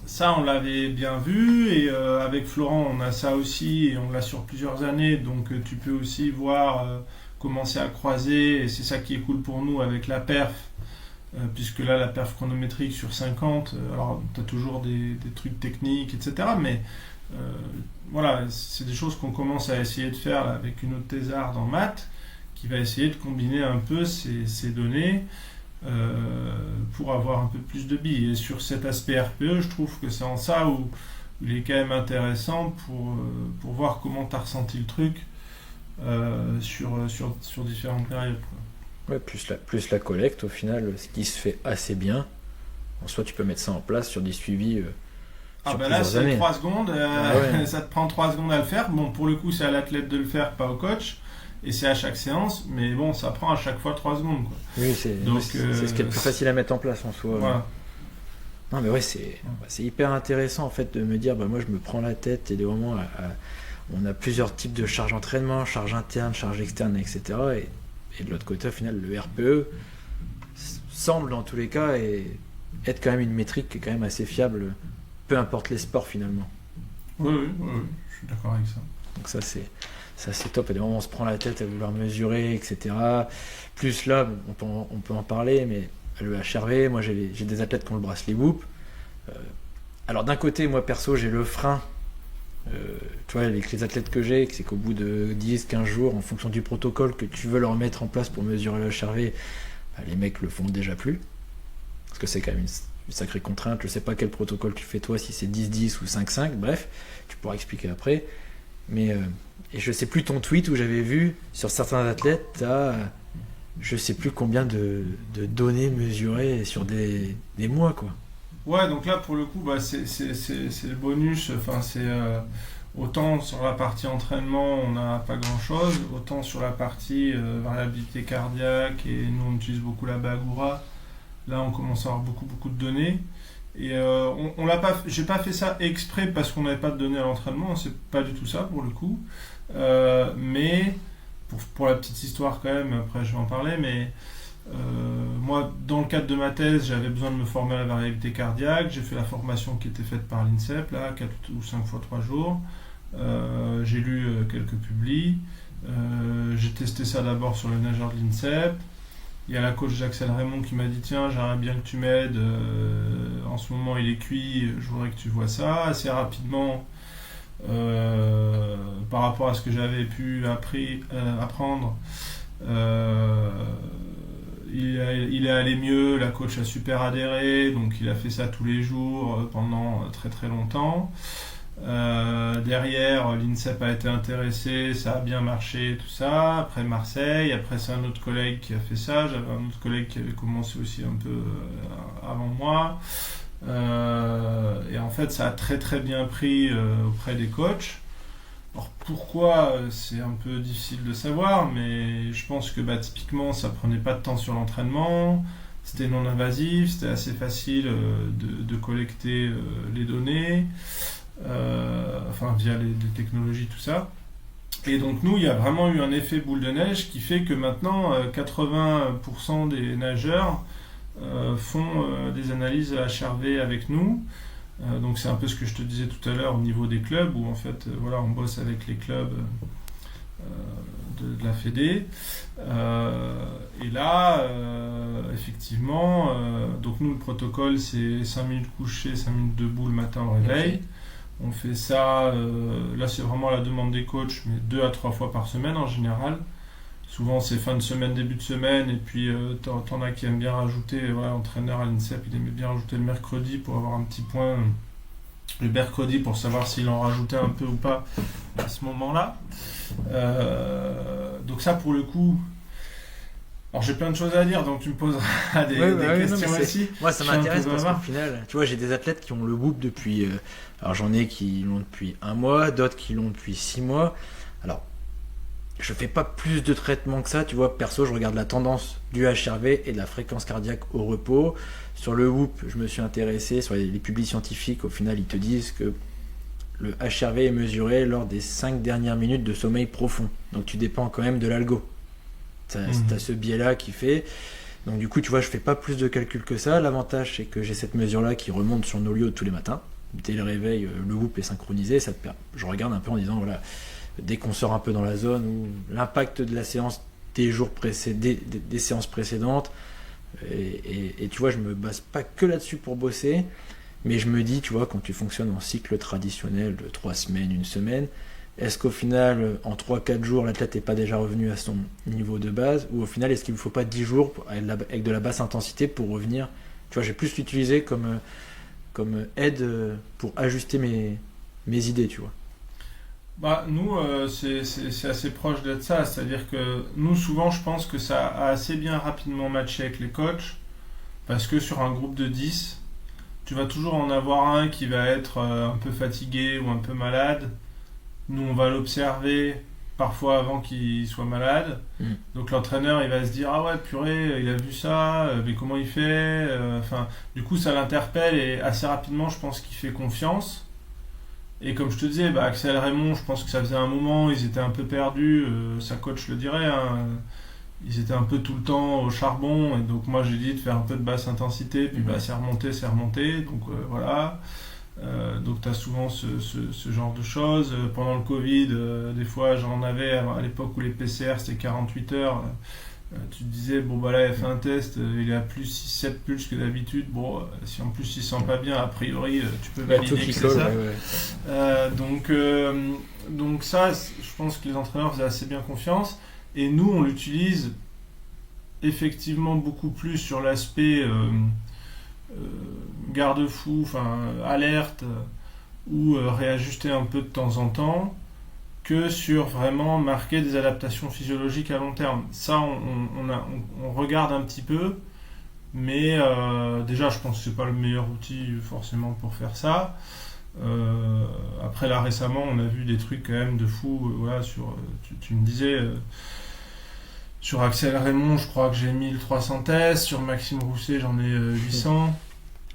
Ça, on l'avait bien vu, et avec Florent, on a ça aussi, et on l'a sur plusieurs années, donc tu peux aussi voir comment c'est à croiser, et c'est ça qui est cool pour nous avec la perf, puisque là, la perf chronométrique sur 50, alors tu as toujours des trucs techniques, etc., mais voilà, c'est des choses qu'on commence à essayer de faire là, avec une autre thésarde en maths qui va essayer de combiner un peu ces données pour avoir un peu plus de billes. Et sur cet aspect RPE, je trouve que c'est en ça où il est quand même intéressant pour voir comment tu as ressenti le truc sur différentes périodes. Ouais, plus la collecte, au final, ce qui se fait assez bien. En soit, tu peux mettre ça en place sur des suivis. Là c'est 3 secondes, ça te prend 3 secondes à le faire. Bon, pour le coup c'est à l'athlète de le faire, pas au coach, et c'est à chaque séance, mais bon, ça prend à chaque fois 3 secondes quoi. Oui, c'est ce qui est le plus facile à mettre en place en soi. Voilà. Non mais c'est hyper intéressant en fait de me dire moi je me prends la tête, et des moments on a plusieurs types de charges d'entraînement, charge interne, charge externe, etc. Et de l'autre côté au final le RPE semble dans tous les cas être quand même une métrique qui est quand même assez fiable, peu importe les sports finalement. Oui, je suis d'accord avec ça. Donc ça Ça c'est top, à des moments on se prend la tête à vouloir mesurer, etc. Plus là, on peut en parler, mais le HRV, moi j'ai des athlètes qui ont le bracelet Whoop. Alors d'un côté, moi perso, j'ai le frein. Tu vois, avec les athlètes que j'ai, c'est qu'au bout de 10-15 jours, en fonction du protocole que tu veux leur mettre en place pour mesurer le HRV, les mecs le font déjà plus. Parce que c'est quand même une sacrée contrainte. Je sais pas quel protocole tu fais toi, si c'est 10-10 ou 5-5, bref, tu pourras expliquer après. Mais et je sais plus ton tweet où j'avais vu sur certains athlètes, t'as je sais plus combien de données mesurées sur des mois, quoi. Ouais, donc là pour le coup, c'est le bonus. Enfin, autant sur la partie entraînement, on n'a pas grand chose, autant sur la partie variabilité cardiaque, et nous on utilise beaucoup la Bagura. Là, on commence à avoir beaucoup de données. Et on l'a pas, j'ai pas fait ça exprès parce qu'on n'avait pas de données à l'entraînement, c'est pas du tout ça pour le coup. Mais pour la petite histoire quand même, après je vais en parler, mais moi dans le cadre de ma thèse, j'avais besoin de me former à la variabilité cardiaque. J'ai fait la formation qui était faite par l'INSEP, là, 4 ou 5 fois 3 jours. J'ai lu quelques publis. J'ai testé ça d'abord sur le nageur de l'INSEP. Il y a la coach d'Axel Raymond qui m'a dit tiens, j'aimerais bien que tu m'aides, en ce moment il est cuit, je voudrais que tu vois ça. Assez rapidement, par rapport à ce que j'avais pu apprendre, il est allé mieux, la coach a super adhéré, donc il a fait ça tous les jours pendant très longtemps. Derrière, l'INSEP a été intéressé, ça a bien marché, tout ça. Après Marseille, après c'est un autre collègue qui a fait ça. J'avais un autre collègue qui avait commencé aussi un peu avant moi. Et en fait, ça a très bien pris auprès des coachs. Alors pourquoi, c'est un peu difficile de savoir, mais je pense que typiquement, ça prenait pas de temps sur l'entraînement. C'était non invasif, c'était assez facile de collecter les données. Via les technologies, tout ça. Et donc nous, il y a vraiment eu un effet boule de neige qui fait que maintenant 80% des nageurs font des analyses HRV avec nous. Donc c'est un peu ce que je te disais tout à l'heure au niveau des clubs, où en fait on bosse avec les clubs de la Fédé. Et là, effectivement, donc nous le protocole c'est 5 minutes couché, 5 minutes debout le matin au réveil. Okay. On fait ça, là c'est vraiment à la demande des coachs, mais 2 à 3 fois par semaine en général. Souvent c'est fin de semaine, début de semaine, et puis t'en as qui aiment bien rajouter, l'entraîneur à l'INSEP, il aimait bien rajouter le mercredi pour avoir un petit point, le mercredi pour savoir s'il en rajoutait un peu ou pas à ce moment-là. Donc ça pour le coup... Alors j'ai plein de choses à dire, donc tu me poseras des questions aussi. Moi ça m'intéresse parce qu'au final, tu vois, j'ai des athlètes qui ont le Whoop depuis... alors j'en ai qui l'ont depuis 1 mois, d'autres qui l'ont depuis 6 mois. Alors, je fais pas plus de traitement que ça, tu vois. Perso, je regarde la tendance du HRV et de la fréquence cardiaque au repos. Sur le Whoop, je me suis intéressé sur les publics scientifiques. Au final, ils te disent que le HRV est mesuré lors des 5 dernières minutes de sommeil profond. Donc tu dépends quand même de l'algo. T'as ce biais-là qui fait... Donc du coup, tu vois, je fais pas plus de calculs que ça. L'avantage, c'est que j'ai cette mesure-là qui remonte sur nos lieux tous les matins. Dès le réveil, le Whoop est synchronisé. Je regarde un peu en disant, voilà, dès qu'on sort un peu dans la zone où l'impact de la séance des séances précédentes, et tu vois, je me base pas que là-dessus pour bosser, mais je me dis, tu vois, quand tu fonctionnes en cycle traditionnel de 3 semaines, 1 semaine, est-ce qu'au final, en 3-4 jours, l'athlète n'est pas déjà revenu à son niveau de base, ou au final, est-ce qu'il ne faut pas 10 jours avec de la basse intensité pour revenir? Tu vois, j'ai plus l'utiliser comme aide pour ajuster mes idées, tu vois. Nous, c'est assez proche d'être ça, c'est-à-dire que nous, souvent, je pense que ça a assez bien rapidement matché avec les coachs, parce que sur un groupe de 10, tu vas toujours en avoir un qui va être un peu fatigué ou un peu malade. Nous, on va l'observer parfois avant qu'il soit malade. Donc l'entraîneur, il va se dire « Ah ouais, purée, il a vu ça, mais comment il fait ?» Du coup, ça l'interpelle et assez rapidement, je pense qu'il fait confiance. Et comme je te disais, Axel Raymond, je pense que ça faisait un moment, ils étaient un peu perdus, sa coach le dirait, hein, ils étaient un peu tout le temps au charbon, et donc moi j'ai dit de faire un peu de basse intensité, puis c'est remonté, donc voilà. Donc tu as souvent ce genre de choses. Pendant le Covid, des fois j'en avais à l'époque où les PCR c'était 48 heures. Tu te disais, bon bah là il a fait un test, il est à plus 6-7 pulses que d'habitude. Bon, si en plus il sent pas bien, a priori tu peux valider que c'est ça. Donc ça, je pense que les entraîneurs faisaient assez bien confiance. Et nous, on l'utilise effectivement beaucoup plus sur l'aspect garde-fou, alerte, ou réajuster un peu de temps en temps, que sur vraiment marquer des adaptations physiologiques à long terme. Ça, on regarde un petit peu, mais déjà, je pense que c'est pas le meilleur outil forcément pour faire ça. Après là récemment, on a vu des trucs quand même de fou. Voilà, tu me disais. Sur Axel Raymond, je crois que j'ai 1300 tests. Sur Maxime Rousset, j'en ai 800.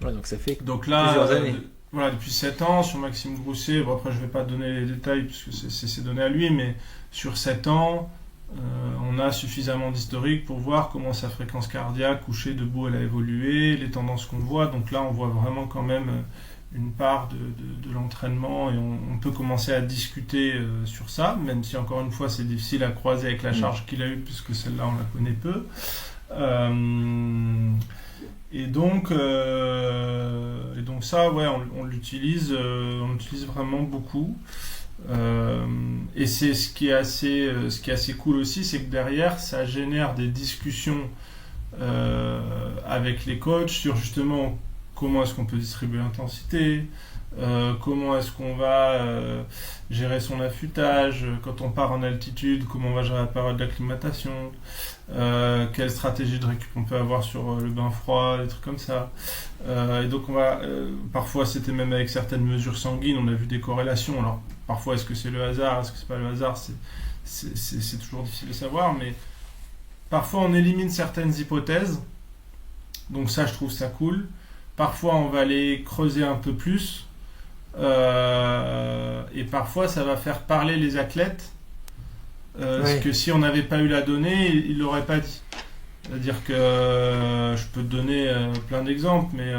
Ouais, donc ça fait plusieurs années. Voilà, depuis 7 ans. Sur Maxime Rousset, bon, après je ne vais pas donner les détails puisque c'est donné à lui, mais sur 7 ans, on a suffisamment d'historique pour voir comment sa fréquence cardiaque, couchée, debout, elle a évolué, les tendances qu'on voit. Donc là, on voit vraiment quand même une part de l'entraînement et on peut commencer à discuter sur ça, même si encore une fois c'est difficile à croiser avec la charge qu'il a eue puisque celle-là on la connaît peu. Et donc ça, ouais, on l'utilise vraiment beaucoup. Et c'est ce qui est assez cool aussi, c'est que derrière ça génère des discussions avec les coachs sur justement comment est-ce qu'on peut distribuer l'intensité, comment est-ce qu'on va gérer son affûtage, quand on part en altitude, comment on va gérer la période d'acclimatation, quelle stratégie de récup on peut avoir sur le bain froid, des trucs comme ça. Et donc on va, parfois c'était même avec certaines mesures sanguines, on a vu des corrélations. Alors parfois est-ce que c'est le hasard, est-ce que c'est pas le hasard, c'est toujours difficile de savoir, mais parfois on élimine certaines hypothèses, donc ça je trouve ça cool. Parfois, on va les creuser un peu plus. Et parfois, ça va faire parler les athlètes. Parce que si on n'avait pas eu la donnée, ils ne l'auraient pas dit. C'est-à-dire que je peux te donner plein d'exemples, mais...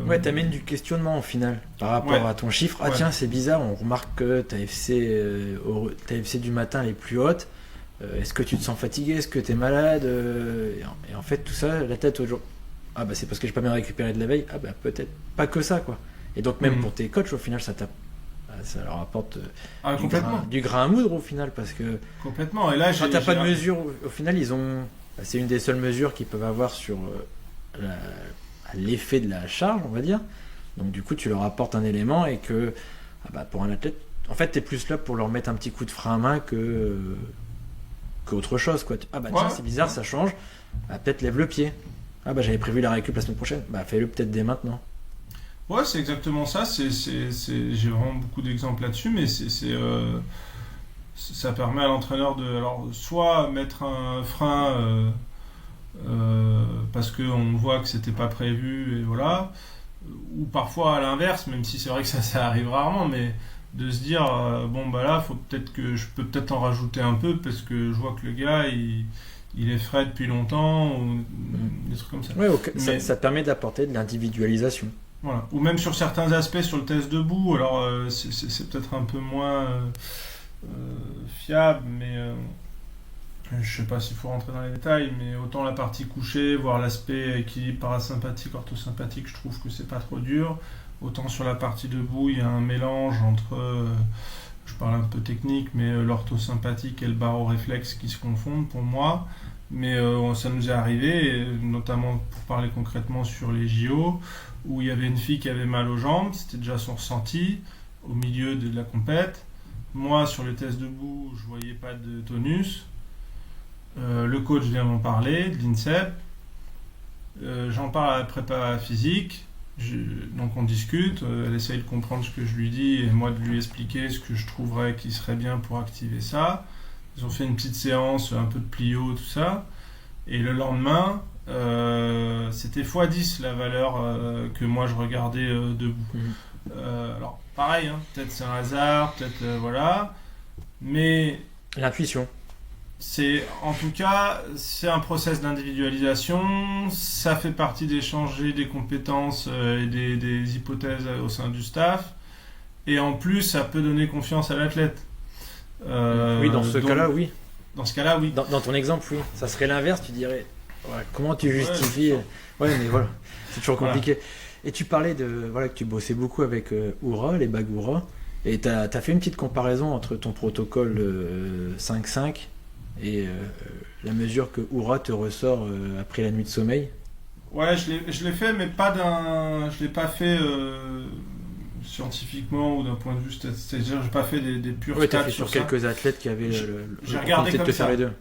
Ouais, t'amènes du questionnement au final par rapport à ton chiffre. Ah tiens, c'est bizarre, on remarque que ta FC du matin les plus hautes. Est-ce que tu te sens fatigué? Est-ce que tu es malade? Et en fait, tout ça, la tête au jour. Ah bah c'est parce que j'ai pas bien récupéré de la veille. Ah bah peut-être pas que ça quoi. Et donc même pour tes coachs au final ça leur apporte du grain à moudre au final parce que complètement. Et là quand t'as pas de mesure au final c'est une des seules mesures qu'ils peuvent avoir sur l'effet de la charge on va dire. Donc du coup tu leur apportes un élément et que pour un athlète en fait t'es plus là pour leur mettre un petit coup de frein à main qu'autre chose quoi. Tiens c'est bizarre ça change. Peut-être lève le pied. J'avais prévu la récup la semaine prochaine. Fais-le peut-être dès maintenant. Ouais, c'est exactement ça. J'ai vraiment beaucoup d'exemples là-dessus, mais ça permet à l'entraîneur de soit mettre un frein parce qu'on voit que c'était pas prévu et voilà, ou parfois à l'inverse, même si c'est vrai que ça arrive rarement, mais de se dire là, faut peut-être que je peux peut-être en rajouter un peu parce que je vois que le gars il est frais depuis longtemps ou des trucs comme ça. Ouais, ça te permet d'apporter de l'individualisation. Voilà. Ou même sur certains aspects sur le test debout, alors c'est peut-être un peu moins fiable, mais je sais pas s'il faut rentrer dans les détails, mais autant la partie couchée, voire l'aspect équilibre parasympathique, orthosympathique, je trouve que c'est pas trop dur. Autant sur la partie debout, il y a un mélange entre, je parle un peu technique, mais l'orthosympathique et le baroréflexe qui se confondent pour moi. Mais ça nous est arrivé, notamment pour parler concrètement sur les JO, où il y avait une fille qui avait mal aux jambes, c'était déjà son ressenti, au milieu de la compète. Moi, sur le test debout, je voyais pas de tonus. Le coach vient m'en parler, de l'INSEP. J'en parle à la prépa physique. Donc on discute, elle essaye de comprendre ce que je lui dis et moi de lui expliquer ce que je trouverais qui serait bien pour activer ça. Ils ont fait une petite séance, un peu de plio, tout ça. Et le lendemain, c'était x10 la valeur que moi je regardais debout. Alors pareil, peut-être c'est un hasard, peut-être voilà. Mais l'intuition. En tout cas, c'est un process d'individualisation, ça fait partie d'échanger des compétences et des hypothèses au sein du staff, et en plus, ça peut donner confiance à l'athlète. Oui, dans ce cas-là, oui. Dans ce cas-là, oui. Dans ton exemple, oui. Ça serait l'inverse, tu dirais, ouais, comment tu justifies... Ouais, mais voilà, c'est toujours compliqué. Voilà. Et tu parlais que tu bossais beaucoup avec Oura, les bagues Oura, et tu as fait une petite comparaison entre ton protocole 5.5 et la mesure que Oura te ressort après la nuit de sommeil. Ouais, je l'ai fait, mais je l'ai pas fait scientifiquement ou d'un point de vue c'est-à-dire j'ai pas fait des purs stats. Tu as fait sur quelques athlètes qui avaient j'ai regardé comme de ça. faire les deux.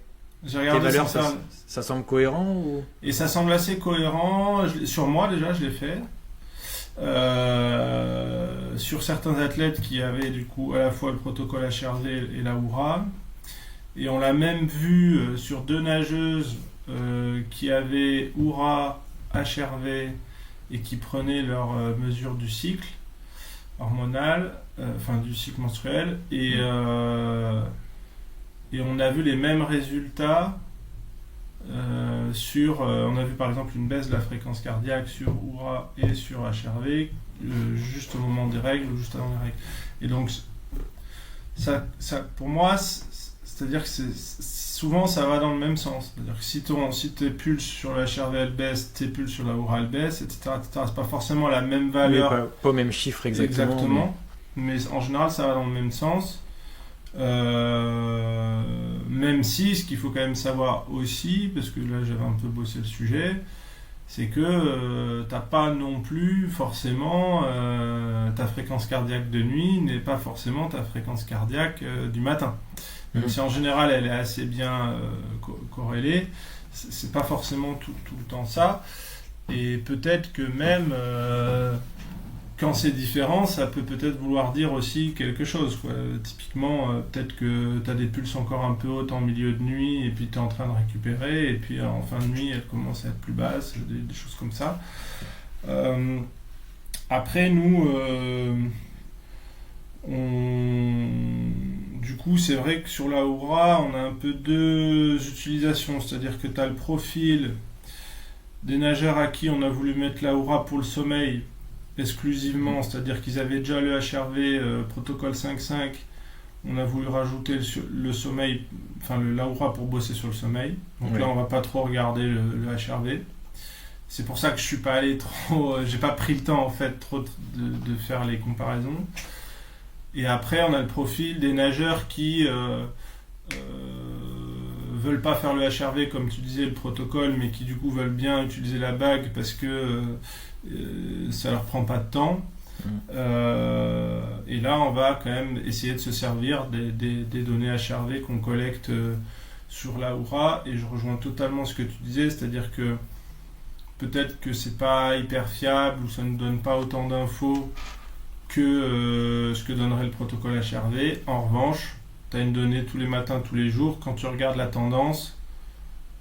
J'ai regardé tes valeurs, ça semble cohérent ou... Et ça semble assez cohérent. Sur moi déjà, je l'ai fait. Sur certains athlètes qui avaient du coup à la fois le protocole HRV et la Oura. Et on l'a même vu sur 2 nageuses qui avaient Oura, HRV et qui prenaient leur mesure du cycle hormonal, du cycle menstruel. Et on a vu les mêmes résultats on a vu par exemple une baisse de la fréquence cardiaque sur Oura et sur HRV juste au moment des règles ou juste avant les règles. Et donc ça pour moi, c'est-à-dire que souvent ça va dans le même sens. C'est-à-dire que si tes pulses sur le HRV elles baissent, tes pulses sur la Oura elles baissent, etc. C'est pas forcément la même valeur. Oui, pas au même chiffre exactement. Mais en général ça va dans le même sens. Même si ce qu'il faut quand même savoir aussi, parce que là j'avais un peu bossé le sujet, c'est que t'as pas non plus forcément ta fréquence cardiaque de nuit n'est pas forcément ta fréquence cardiaque du matin. Même si en général elle est assez bien corrélée, c'est pas forcément tout le temps ça. Et peut-être que même quand c'est différent, ça peut peut-être vouloir dire aussi quelque chose, quoi. Typiquement, peut-être que tu as des pulses encore un peu hautes en milieu de nuit et puis tu es en train de récupérer et puis en fin de nuit, elles commencent à être plus basses, des choses comme ça. Après, nous, du coup, c'est vrai que sur la Oura, on a un peu 2 utilisations, c'est-à-dire que tu as le profil des nageurs à qui on a voulu mettre la Oura pour le sommeil, exclusivement, c'est-à-dire qu'ils avaient déjà le HRV protocole 5.5, on a voulu rajouter le sommeil, la Oura pour bosser sur le sommeil. Donc là on va pas trop regarder le HRV. C'est pour ça que je suis pas allé trop, j'ai pas pris le temps en fait trop de faire les comparaisons. Et après on a le profil des nageurs qui veulent pas faire le HRV comme tu disais le protocole, mais qui du coup veulent bien utiliser la bague parce que ça leur prend pas de temps. Et là on va quand même essayer de se servir des données HRV qu'on collecte sur la Oura, et je rejoins totalement ce que tu disais, c'est-à-dire que peut-être que c'est pas hyper fiable ou ça ne donne pas autant d'infos que ce que donnerait le protocole HRV. En revanche, tu as une donnée tous les matins, tous les jours, quand tu regardes la tendance,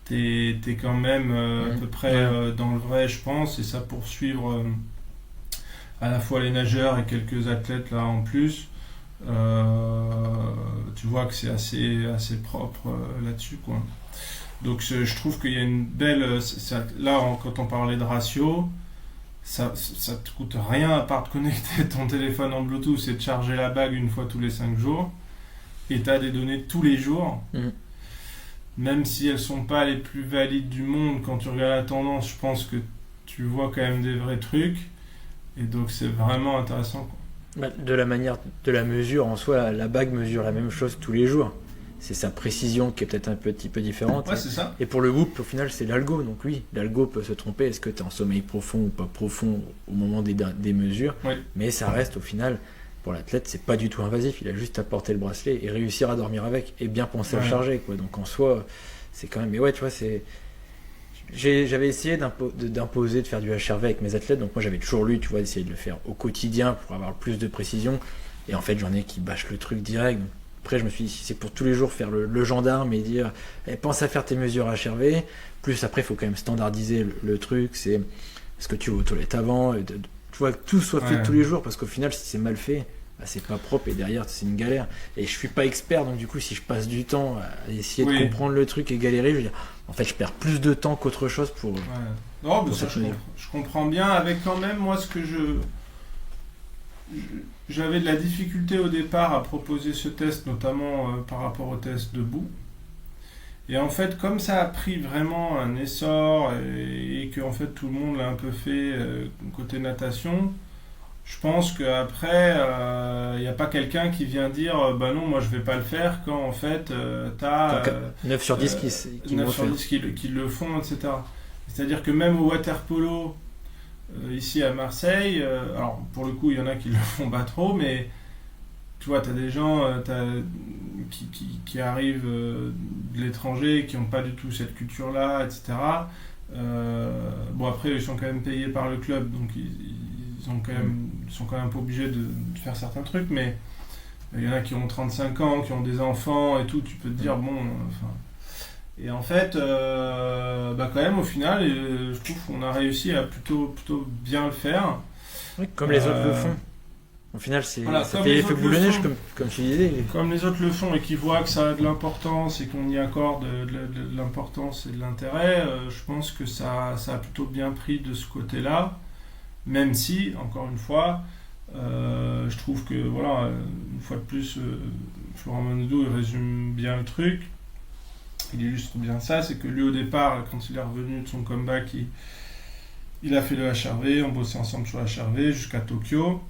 t'es quand même à peu près dans le vrai, je pense, et ça pour suivre à la fois les nageurs et quelques athlètes là en plus, tu vois que c'est assez propre là-dessus, quoi. Donc je trouve qu'il y a une belle... quand on parlait de ratio, ça te coûte rien à part de connecter ton téléphone en Bluetooth et de charger la bague une fois tous les 5 jours, et tu as des données tous les jours. Même si elles sont pas les plus valides du monde, quand tu regardes la tendance, je pense que tu vois quand même des vrais trucs, et donc c'est vraiment intéressant, quoi. De la manière de la mesure en soi, la bague mesure la même chose tous les jours. C'est sa précision qui est peut-être un petit peu différente. Ouais, c'est ça. Et pour le groupe, au final, c'est l'algo. Donc oui, l'algo peut se tromper. Est-ce que tu es en sommeil profond ou pas profond au moment des mesures? Mais ça reste au final, pour l'athlète, c'est pas du tout invasif. Il a juste à porter le bracelet et réussir à dormir avec et bien penser à le charger, quoi. Donc en soi, c'est quand même... Mais ouais, tu vois, c'est... J'avais essayé d'imposer de faire du HRV avec mes athlètes. Donc moi, j'avais toujours lu, tu vois, d'essayer de le faire au quotidien pour avoir plus de précision. Et en fait, j'en ai qui bâchent le truc direct. Donc, après, je me suis dit, si c'est pour tous les jours faire le gendarme et dire pense à faire tes mesures HRV, plus après, il faut quand même standardiser le truc. C'est est-ce que tu vas aux toilettes avant, tu vois, que tout soit fait tous les jours, parce qu'au final, si c'est mal fait, bah, c'est pas propre et derrière c'est une galère. Et je suis pas expert, donc du coup si je passe du temps à essayer de comprendre le truc et galérer, je veux dire, en fait je perds plus de temps qu'autre chose pour... Non, mais ça, je comprends bien, avec quand même moi ce que j'avais de la difficulté au départ à proposer ce test, notamment par rapport au test debout. Et en fait, comme ça a pris vraiment un essor et que en fait tout le monde l'a un peu fait côté natation, je pense qu'après, il n'y a pas quelqu'un qui vient dire bah non, moi je vais pas le faire quand en fait tu as 9 sur 10 qui 9 sur 10 qui le font, etc. C'est-à-dire que même au water-polo, ici à Marseille, alors pour le coup il y en a qui le font pas trop, mais tu vois, tu as des gens qui arrivent de l'étranger, qui n'ont pas du tout cette culture-là, etc. Bon, après, ils sont quand même payés par le club, donc ils sont quand même pas obligés de faire certains trucs, mais il y en a qui ont 35 ans, qui ont des enfants et tout, tu peux te dire, bon... Et en fait, quand même, au final, je trouve qu'on a réussi à plutôt bien le faire. Oui, comme les autres le font. Au final, ça fait l'effet boule de neige, comme tu disais. Comme les autres le font et qui voient que ça a de l'importance et qu'on y accorde de l'importance et de l'intérêt, je pense que ça a plutôt bien pris de ce côté-là. Même si, encore une fois, je trouve que, voilà, une fois de plus, Florent Menodou résume bien le truc. Il illustre bien ça, c'est que lui, au départ, quand il est revenu de son comeback, il a fait le HRV, on bossait ensemble sur le HRV jusqu'à Tokyo.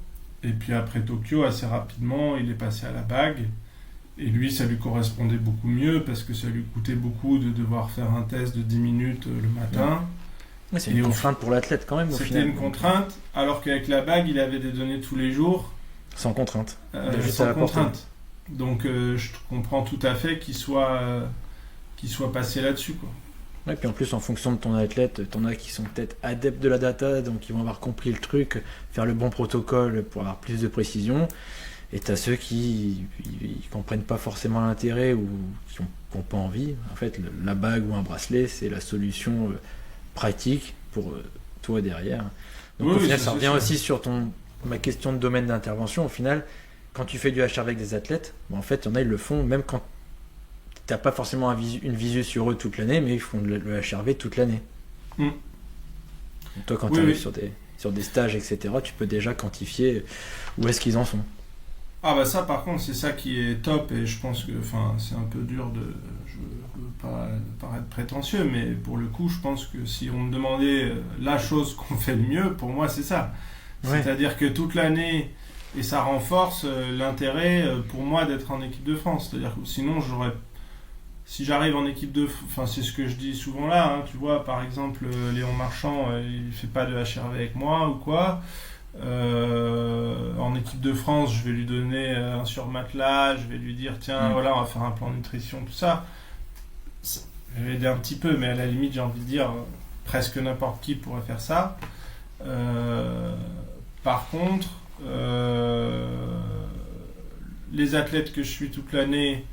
Et puis après Tokyo, assez rapidement, il est passé à la bague. Et lui, ça lui correspondait beaucoup mieux parce que ça lui coûtait beaucoup de devoir faire un test de 10 minutes le matin. Ouais, c'est une contrainte pour l'athlète quand même au final. C'était une contrainte, alors qu'avec la bague, il avait des données tous les jours. Sans contrainte. Sans contrainte. Donc je comprends tout à fait qu'il soit passé là-dessus, quoi. Ouais, puis en plus, en fonction de ton athlète, t'en as qui sont peut-être adeptes de la data, donc ils vont avoir compris le truc, faire le bon protocole pour avoir plus de précision. Et t'as ceux qui ils comprennent pas forcément l'intérêt ou qui ont pas envie. En fait, la bague ou un bracelet, c'est la solution pratique pour toi derrière. Donc au final, ça revient aussi sur ma question de domaine d'intervention. Au final, quand tu fais du HR avec des athlètes, en fait, il y en a, ils le font même quand t'as pas forcément une visu sur eux toute l'année, mais ils font le HRV toute l'année. Donc toi, quand tu arrives sur des stages, etc., tu peux déjà quantifier où est-ce qu'ils en sont. Ah bah ça, par contre, c'est ça qui est top, et je pense que c'est un peu dur je veux pas paraître prétentieux, mais pour le coup, je pense que si on me demandait la chose qu'on fait le mieux, pour moi, c'est ça. Ouais. C'est-à-dire que toute l'année, et ça renforce l'intérêt pour moi d'être en équipe de France. C'est-à-dire que sinon, si j'arrive en équipe de... Enfin, c'est ce que je dis souvent là, hein, tu vois, par exemple, Léon Marchand, il fait pas de HRV avec moi ou quoi. En équipe de France, je vais lui donner un surmatelage, je vais lui dire, tiens, voilà, on va faire un plan de nutrition, tout ça. Je vais aider un petit peu, mais à la limite, j'ai envie de dire, presque n'importe qui pourrait faire ça. Par contre, les athlètes que je suis toute l'année,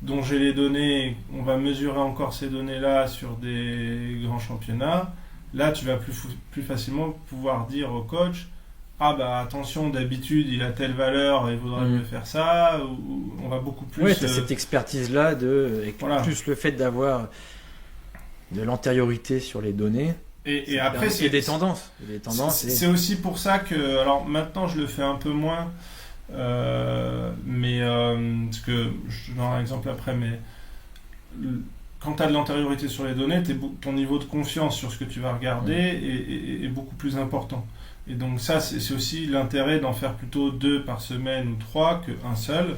dont j'ai les données, on va mesurer encore ces données-là sur des grands championnats. Là, tu vas plus facilement pouvoir dire au coach, ah bah attention, d'habitude il a telle valeur, il vaudrait mieux faire ça, ou on va beaucoup plus... Oui, tu as cette expertise-là, voilà. Plus le fait d'avoir de l'antériorité sur les données. Et après, c'est des tendances. C'est aussi pour ça que, alors maintenant je le fais un peu moins, mais parce que je donnerai un exemple après, mais quand tu as de l'antériorité sur les données, ton niveau de confiance sur ce que tu vas regarder est beaucoup plus important. Et donc ça, c'est aussi l'intérêt d'en faire plutôt 2 par semaine ou 3 qu'un seul,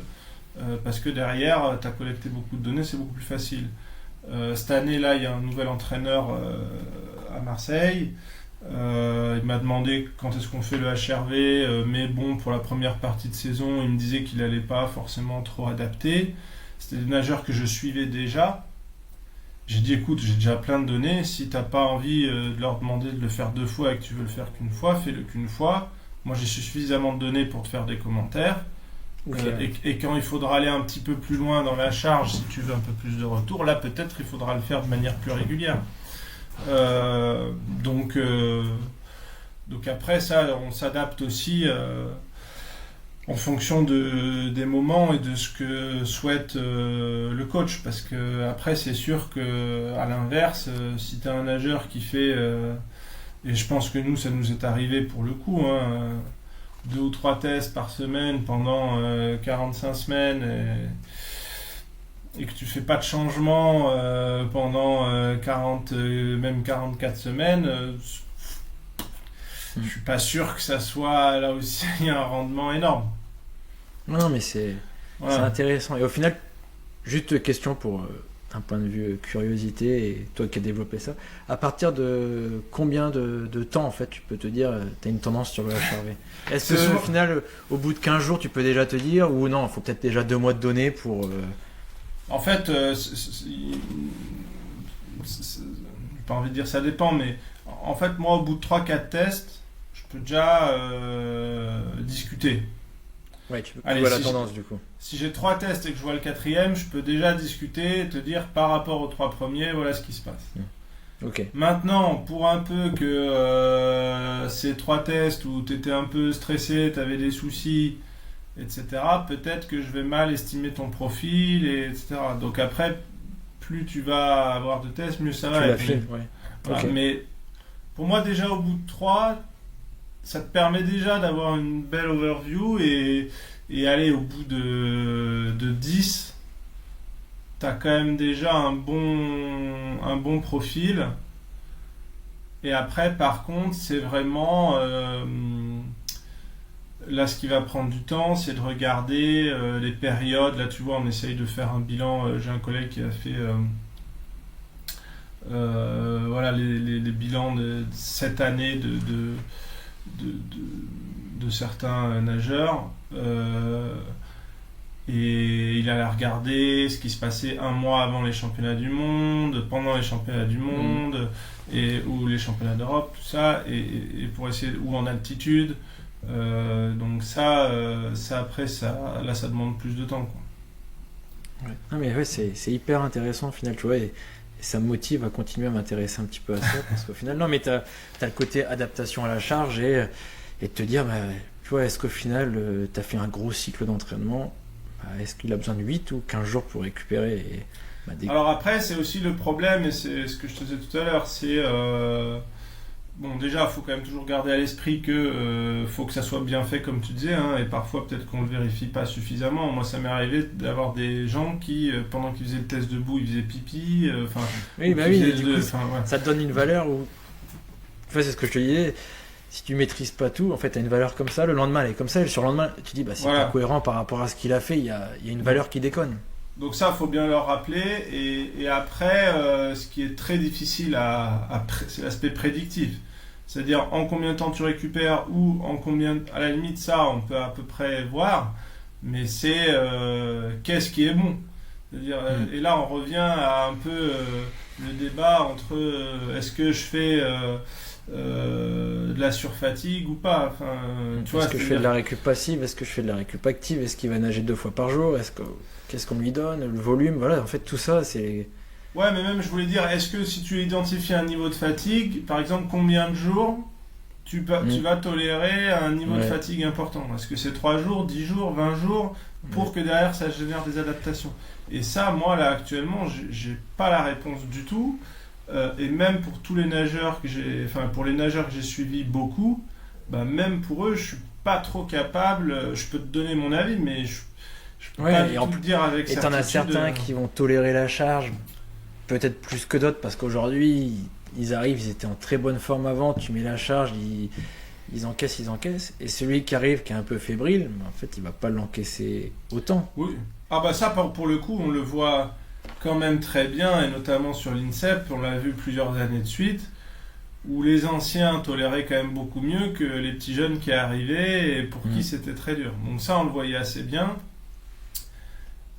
parce que derrière, tu as collecté beaucoup de données, c'est beaucoup plus facile. Cette année-là, il y a un nouvel entraîneur à Marseille. Il m'a demandé quand est-ce qu'on fait le HRV, mais bon, pour la première partie de saison, il me disait qu'il n'allait pas forcément trop adapter. C'était des nageurs que je suivais déjà. J'ai dit, écoute, j'ai déjà plein de données, si tu n'as pas envie de leur demander de le faire 2 fois et que tu veux le faire qu'une fois, fais-le qu'une fois. Moi, j'ai suffisamment de données pour te faire des commentaires. Okay. Et quand il faudra aller un petit peu plus loin dans la charge, si tu veux un peu plus de retour, là, peut-être, il faudra le faire de manière plus régulière. Donc après, ça, on s'adapte aussi en fonction des moments et de ce que souhaite le coach. Parce que après, c'est sûr que à l'inverse, si tu as un nageur qui fait, et je pense que nous, ça nous est arrivé pour le coup, 2 ou 3 tests par semaine pendant 45 semaines et que tu fais pas de changement pendant 40, même 44 semaines, je suis pas sûr que ça soit là aussi un rendement énorme. Non, mais c'est intéressant. Et au final, juste question pour un point de vue curiosité, et toi qui as développé ça, à partir de combien de temps en fait tu peux te dire tu as une tendance sur le HRV? Est-ce que au final, au bout de 15 jours, tu peux déjà te dire, ou non, il faut peut-être déjà 2 mois de données pour... En fait, j'ai pas envie de dire ça dépend, mais en fait, moi, au bout de 3-4 tests, je peux déjà discuter. Ouais, tu vois la tendance du coup. Si j'ai 3 tests et que je vois le 4e, je peux déjà discuter et te dire par rapport aux 3 premiers, voilà ce qui se passe. Ok. Maintenant, pour un peu que ces 3 tests où tu étais un peu stressé, tu avais des soucis, etc., peut-être que je vais mal estimer ton profil, etc. Donc après, plus tu vas avoir de tests, mieux ça va être. Ouais. Voilà. Okay. Mais pour moi, déjà au bout de 3, ça te permet déjà d'avoir une belle overview et aller au bout de 10, tu as quand même déjà un bon profil. Et après, par contre, c'est vraiment... là, ce qui va prendre du temps, c'est de regarder les périodes. Là, tu vois, on essaye de faire un bilan. J'ai un collègue qui a fait voilà, les bilans de cette année de certains nageurs. Et il allait regarder ce qui se passait un mois avant les championnats du monde, pendant les championnats du monde, ou les championnats d'Europe, tout ça, et pour essayer, ou en altitude. Donc ça après, là, ça demande plus de temps, quoi. Ouais. Non, mais ouais, c'est hyper intéressant au final, tu vois, et ça me motive à continuer à m'intéresser un petit peu à ça, parce qu'au final, non, mais t'as le côté adaptation à la charge et de te dire, bah, tu vois, est-ce qu'au final, t'as fait un gros cycle d'entraînement, bah, est-ce qu'il a besoin de 8 ou 15 jours pour récupérer et, bah, Alors après, c'est aussi le problème, et c'est ce que je te disais tout à l'heure, c'est... Bon, déjà, il faut quand même toujours garder à l'esprit que faut que ça soit bien fait, comme tu disais, et parfois peut-être qu'on le vérifie pas suffisamment. Moi, ça m'est arrivé d'avoir des gens qui, pendant qu'ils faisaient le test debout, ils faisaient pipi. Oui, bah oui, du coup, ça te donne une valeur où... Enfin, c'est ce que je te disais. Si tu maîtrises pas tout, en fait, tu as une valeur comme ça, le lendemain, elle est comme ça, et le surlendemain, tu dis, bah, c'est pas cohérent par rapport à ce qu'il a fait, il y a une valeur qui déconne. Donc ça, il faut bien leur rappeler. Et après, ce qui est très difficile, c'est l'aspect prédictif. C'est-à-dire en combien de temps tu récupères ou en combien... À la limite, ça, on peut à peu près voir. Mais c'est qu'est-ce qui est bon. C'est-à-dire, et là, on revient à un peu le débat entre est-ce que je fais de la surfatigue ou pas. Est-ce que je fais de la récup passive? Est-ce que je fais de la récup active? Est-ce qu'il va nager 2 fois par jour? Qu'est-ce qu'on lui donne? Le volume? Voilà, en fait, tout ça, c'est... Ouais, mais même, je voulais dire, est-ce que si tu identifies un niveau de fatigue, par exemple, combien de jours tu vas tolérer un niveau de fatigue important? Est-ce que c'est 3 jours, 10 jours, 20 jours, pour que derrière, ça génère des adaptations? Et ça, moi, là, actuellement, j'ai pas la réponse du tout. Et même pour tous les nageurs pour les nageurs que j'ai suivis beaucoup, bah, même pour eux, je suis pas trop capable. Je peux te donner mon avis, mais je peux pas du tout te dire avec certitude. Et t'en as certains qui vont tolérer la charge, peut-être plus que d'autres, parce qu'aujourd'hui, ils arrivent, ils étaient en très bonne forme avant, tu mets la charge, ils encaissent, et celui qui arrive, qui est un peu fébrile, en fait, il va pas l'encaisser autant. Oui. Ah bah ça, pour le coup, on le voit quand même très bien, et notamment sur l'INSEP, on l'a vu plusieurs années de suite, où les anciens toléraient quand même beaucoup mieux que les petits jeunes qui arrivaient et pour qui c'était très dur. Donc ça, on le voyait assez bien.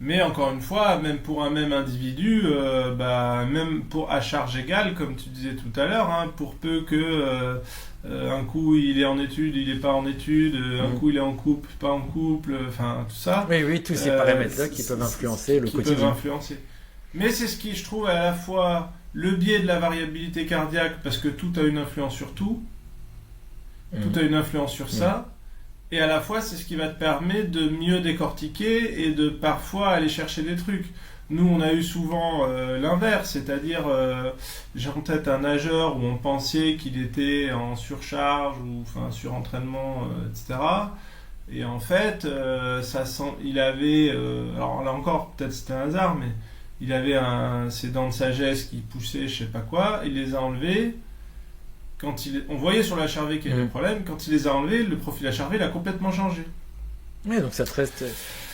Mais encore une fois, même pour un même individu, même à charge égale, comme tu disais tout à l'heure, pour peu que un coup il est en études, il n'est pas en études, un coup il est en couple, pas en couple, tout ça. Oui, tous ces paramètres-là qui peuvent influencer le quotidien. Mais c'est ce qui, je trouve, à la fois le biais de la variabilité cardiaque, parce que tout a une influence sur tout, tout a une influence sur ça, et à la fois c'est ce qui va te permettre de mieux décortiquer et de parfois aller chercher des trucs. Nous, on a eu souvent l'inverse, c'est-à-dire, j'ai en tête un nageur où on pensait qu'il était en surcharge ou enfin surentraînement, etc. Et en fait, il avait, alors là encore, peut-être c'était un hasard, mais il avait ses dents de sagesse qui poussaient, je sais pas quoi, il les a enlevées. On voyait sur la HRV qu'il y avait des problèmes, quand il les a enlevés, le profil HRV il a complètement changé. Ouais, donc ça te reste.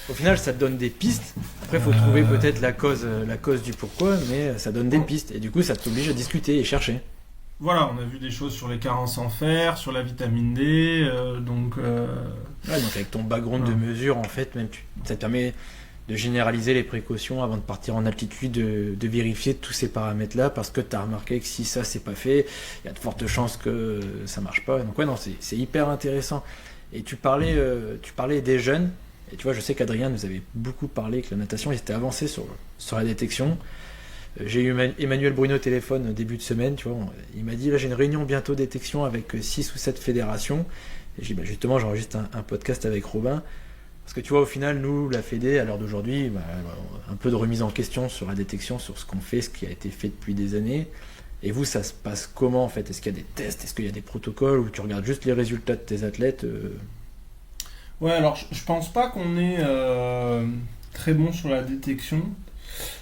Au final, ça te donne des pistes. Après, il faut trouver peut-être la cause du pourquoi, mais ça donne des pistes. Et du coup, ça t'oblige à discuter et chercher. Voilà, on a vu des choses sur les carences en fer, sur la vitamine D, donc... Ouais, donc avec ton background de mesure, en fait, même ça te permet de généraliser les précautions avant de partir en altitude, de vérifier tous ces paramètres-là, parce que tu as remarqué que si ça, c'est pas fait, il y a de fortes chances que ça marche pas. Donc ouais, non, c'est hyper intéressant. Et tu parlais des jeunes. Et tu vois, je sais qu'Adrien nous avait beaucoup parlé que la natation était avancée sur la détection. J'ai eu Emmanuel Bruno au téléphone début de semaine, tu vois. Il m'a dit, là j'ai une réunion bientôt détection avec 6 ou 7 fédérations. Et j'ai dit, justement, j'enregistre un podcast avec Robin. Parce que tu vois, au final, nous, la Fédé, à l'heure d'aujourd'hui, un peu de remise en question sur la détection, sur ce qu'on fait, ce qui a été fait depuis des années. Et vous, ça se passe comment en fait ? Est-ce qu'il y a des tests ? Est-ce qu'il y a des protocoles ? Ou tu regardes juste les résultats de tes athlètes Ouais, alors je pense pas qu'on est très bon sur la détection.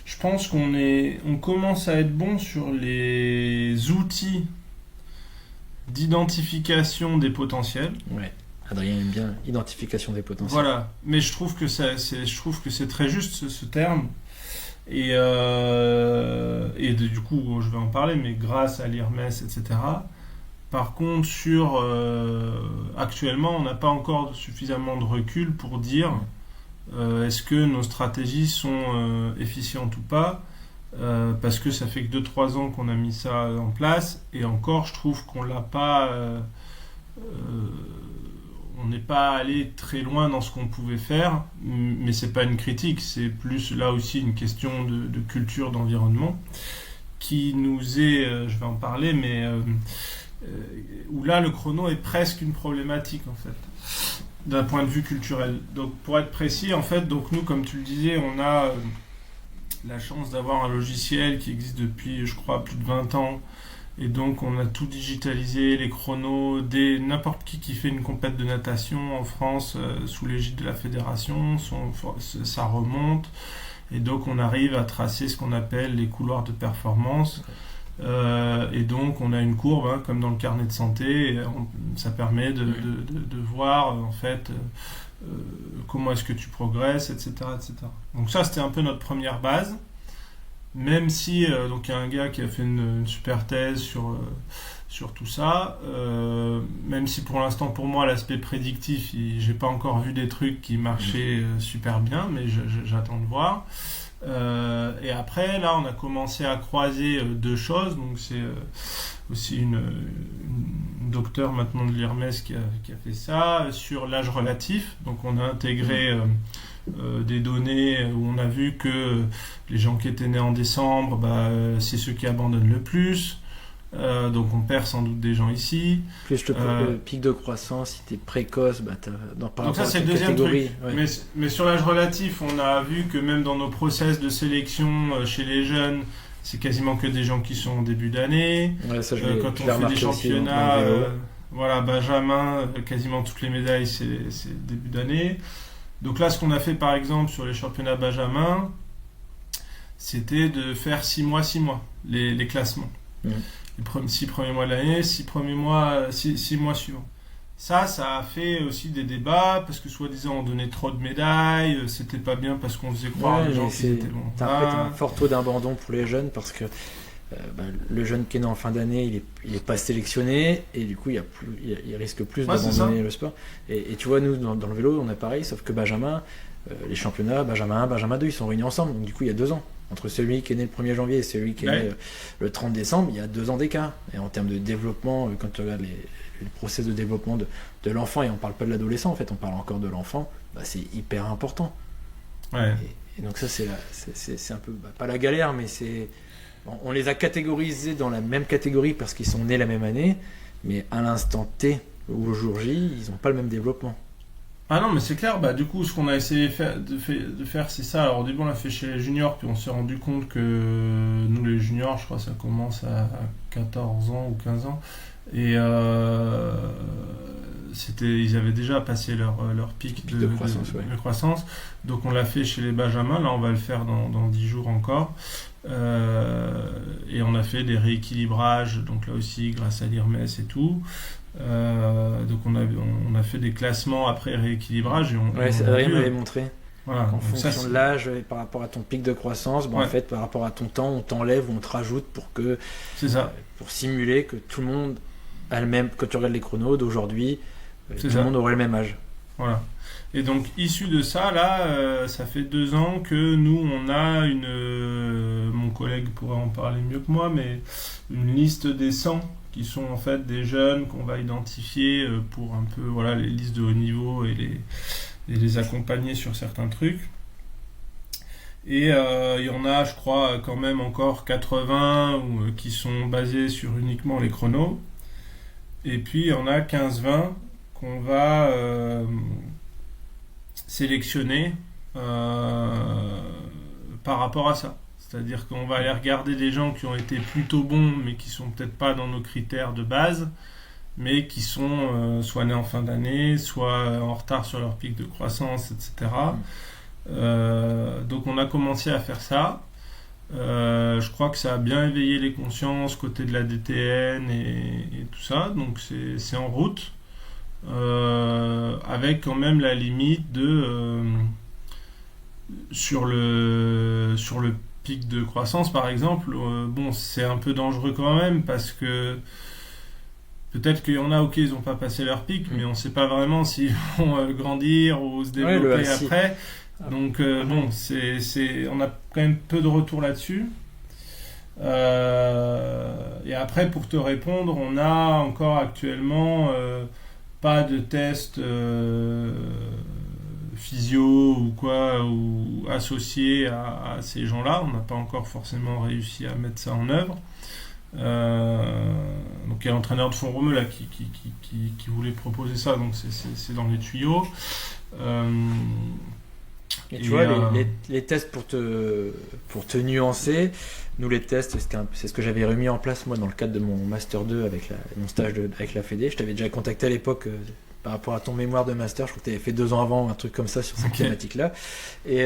Je pense qu'on commence à être bon sur les outils d'identification des potentiels. Ouais. Adrien aime bien identification des potentiels. Voilà, mais je trouve que c'est très juste ce terme. Et du coup, je vais en parler, mais grâce à l'IRMES, etc. Par contre, actuellement, on n'a pas encore suffisamment de recul pour dire est-ce que nos stratégies sont efficientes ou pas, parce que ça fait que 2-3 ans qu'on a mis ça en place, et encore, je trouve qu'on l'a pas... on n'est pas allé très loin dans ce qu'on pouvait faire, mais c'est pas une critique, c'est plus là aussi une question de culture d'environnement qui nous est, je vais en parler, mais où là le chrono est presque une problématique en fait, d'un point de vue culturel. Donc pour être précis, en fait, donc nous, comme tu le disais, on a la chance d'avoir un logiciel qui existe depuis, je crois, plus de 20 ans. Et donc on a tout digitalisé, les chronos, n'importe qui fait une compète de natation en France sous l'égide de la fédération, ça remonte. Et donc on arrive à tracer ce qu'on appelle les couloirs de performance. Et donc on a une courbe, comme dans le carnet de santé, et ça permet de voir en fait comment est-ce que tu progresses, etc., etc. Donc ça, c'était un peu notre première base. Même si donc il y a un gars qui a fait une super thèse sur tout ça, même si pour l'instant pour moi l'aspect prédictif, j'ai pas encore vu des trucs qui marchaient super bien, mais j'attends de voir. Et après là on a commencé à croiser deux choses, donc c'est aussi une docteure maintenant de l'IRMES qui a fait ça sur l'âge relatif. Donc on a intégré des données où on a vu que les gens qui étaient nés en décembre, c'est ceux qui abandonnent le plus. Donc on perd sans doute des gens ici. Plus le pic de croissance, si tu es précoce, par donc ça c'est à le deuxième truc. Ouais. Mais sur l'âge relatif, on a vu que même dans nos process de sélection chez les jeunes, c'est quasiment que des gens qui sont en début d'année. Ouais, quand on fait des championnats, voilà, Benjamin, quasiment toutes les médailles c'est début d'année. Donc là, ce qu'on a fait par exemple sur les championnats Benjamin, c'était de faire 6 mois, les classements. Les 6 premiers mois de l'année, 6 mois suivants. Ça a fait aussi des débats, parce que soi-disant on donnait trop de médailles, c'était pas bien parce qu'on faisait croire aux gens qu'ils étaient bons. T'as un fort taux d'abandon pour les jeunes, parce que le jeune qui est né en fin d'année, il est pas sélectionné, et du coup il risque plus d'abandonner le sport. Et tu vois, nous dans le vélo on a pareil, sauf que Benjamin, les championnats Benjamin 1, Benjamin 2, ils sont réunis ensemble, donc du coup il y a 2 ans entre celui qui est né le 1er janvier et celui qui est né le 30 décembre, il y a 2 ans d'écart. Et en termes de développement, quand tu regardes les process de développement de l'enfant, et on parle pas de l'adolescent en fait, on parle encore de l'enfant, c'est hyper important. Et donc ça c'est un peu pas la galère, mais on les a catégorisés dans la même catégorie parce qu'ils sont nés la même année, mais à l'instant T ou au jour J, ils n'ont pas le même développement. Ah non, mais c'est clair. Bah, du coup, ce qu'on a essayé de faire, c'est ça. Alors, au début, on l'a fait chez les juniors, puis on s'est rendu compte que nous, les juniors, je crois, ça commence à 14 ans ou 15 ans. Et ils avaient déjà passé leur pic Pic de croissance, ouais. de croissance. Donc, on l'a fait chez les benjamins. Là, on va le faire dans 10 jours encore. Et on a fait des rééquilibrages, donc là aussi, grâce à l'IRMES et tout. Donc on a fait des classements après rééquilibrage et Adrien m'avait montré. Voilà, En donc fonction de l'âge et par rapport à ton pic de croissance, en fait, par rapport à ton temps, on t'enlève ou on te rajoute c'est ça. Pour simuler que tout le monde a le même. Quand tu regardes les chronos d'aujourd'hui, tout le monde aurait le même âge. Voilà. Et donc, issu de ça, là, ça fait 2 ans que nous, on a mon collègue pourrait en parler mieux que moi, mais une liste des 100 qui sont en fait des jeunes qu'on va identifier pour un peu, voilà, les listes de haut niveau et les accompagner sur certains trucs. Et il y en a, je crois, quand même encore 80 qui sont basés sur uniquement les chronos. Et puis, il y en a 15-20 qu'on va sélectionner par rapport à ça. C'est-à-dire qu'on va aller regarder des gens qui ont été plutôt bons, mais qui sont peut-être pas dans nos critères de base, mais qui sont soit nés en fin d'année, soit en retard sur leur pic de croissance, etc. Donc on a commencé à faire ça. Je crois que ça a bien éveillé les consciences côté de la DTN et tout ça, donc c'est en route. Avec quand même la limite de sur le pic de croissance par exemple, bon, c'est un peu dangereux quand même parce que peut-être qu'il y en a, ok, ils n'ont pas passé leur pic, mais on ne sait pas vraiment s'ils vont grandir ou se développer après. Donc bon, on a quand même peu de retour là-dessus. Et après, pour te répondre, on a encore actuellement pas de test physio ou quoi, ou associé à ces gens-là. On n'a pas encore forcément réussi à mettre ça en œuvre. Donc il y a l'entraîneur de Font-Romeu là qui voulait proposer ça, donc c'est dans les tuyaux. Et tu vois, les tests pour te nuancer, nous les tests, c'est ce que j'avais remis en place moi dans le cadre de mon Master 2 avec mon stage avec la Fédé. Je t'avais déjà contacté à l'époque par rapport à ton mémoire de Master, je crois que tu avais fait 2 ans avant, un truc comme ça sur cette thématique-là. Et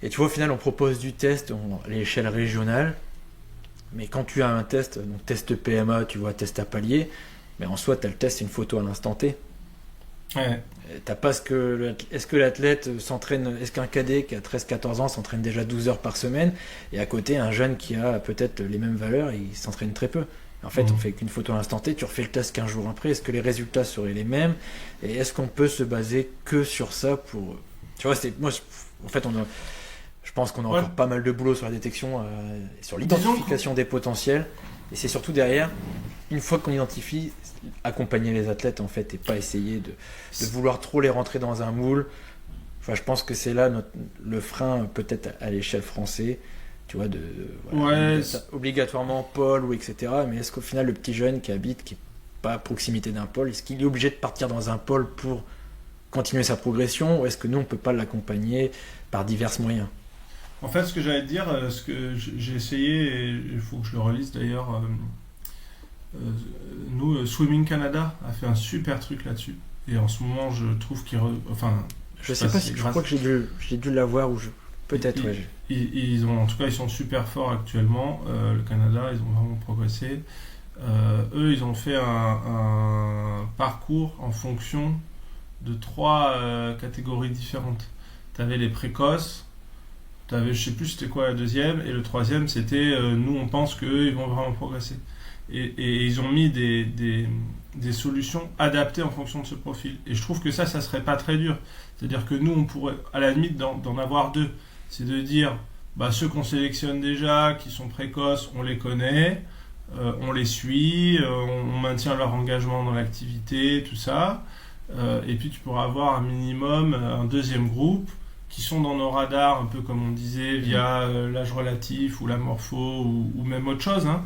tu vois, au final, on propose du test à l'échelle régionale, mais quand tu as un test, donc test PMA, tu vois, test à palier, mais en soi, tu as le test, c'est une photo à l'instant T. Ouais. T'as pas est-ce que l'athlète s'entraîne, est-ce qu'un cadet qui a 13-14 ans s'entraîne déjà 12 heures par semaine, et à côté un jeune qui a peut-être les mêmes valeurs, il s'entraîne très peu. En fait, on fait qu'une photo à l'instant T, tu refais le test 15 jours après, est-ce que les résultats seraient les mêmes, et est-ce qu'on peut se baser que sur ça pour... Tu vois, en fait, je pense qu'on a encore pas mal de boulot sur la détection, sur l'identification des potentiels, et c'est surtout derrière, une fois qu'on identifie, accompagner les athlètes en fait, et pas essayer de vouloir trop les rentrer dans un moule. Enfin, je pense que c'est là le frein peut-être à l'échelle française, tu vois, obligatoirement pôle ou etc. Mais est-ce qu'au final le petit jeune qui est pas à proximité d'un pôle, est-ce qu'il est obligé de partir dans un pôle pour continuer sa progression, ou est-ce que nous on peut pas l'accompagner par divers moyens? En fait, ce que j'allais te dire, ce que j'ai essayé, et il faut que je le relise d'ailleurs, nous, Swimming Canada a fait un super truc là-dessus. Et en ce moment, je trouve qu'il... je sais pas si je crois que j'ai dû l'avoir, ou peut-être, ouais. En tout cas, ils sont super forts actuellement. Le Canada, ils ont vraiment progressé. Eux, ils ont fait un parcours en fonction de 3 catégories différentes. Tu avais les précoces, je sais plus c'était quoi la deuxième, et le troisième c'était nous on pense qu'eux ils vont vraiment progresser. Et ils ont mis des solutions adaptées en fonction de ce profil. Et je trouve que ça serait pas très dur. C'est-à-dire que nous on pourrait à la limite d'en avoir 2. C'est de dire ceux qu'on sélectionne déjà, qui sont précoces, on les connaît, on les suit, on maintient leur engagement dans l'activité, tout ça. Et puis tu pourras avoir un minimum, un deuxième groupe qui sont dans nos radars, un peu comme on disait, via l'âge relatif ou la morpho ou même autre chose, hein,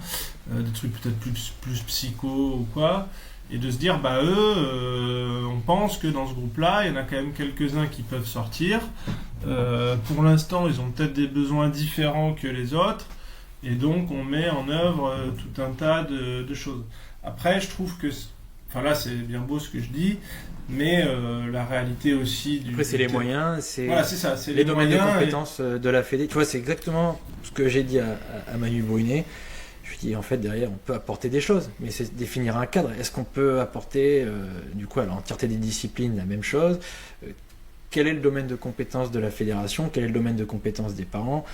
des trucs peut-être plus psycho ou quoi. et de se dire, on pense que dans ce groupe-là, il y en a quand même quelques-uns qui peuvent sortir. Pour l'instant, ils ont peut-être des besoins différents que les autres, et donc on met en œuvre tout un tas de choses. Après, je trouve que, enfin là, c'est bien beau ce que je dis, mais la réalité aussi Après, c'est les moyens, c'est, voilà, c'est ça, c'est les domaines de moyens compétences de la Fédé. Tu vois, c'est exactement ce que j'ai dit à Manu Brunet. Je lui dis, en fait, derrière, on peut apporter des choses, mais c'est définir un cadre. Est-ce qu'on peut apporter, du coup, à l'entièreté des disciplines, la même chose? Quel est le domaine de compétences de la fédération? Quel est le domaine de compétences des parents?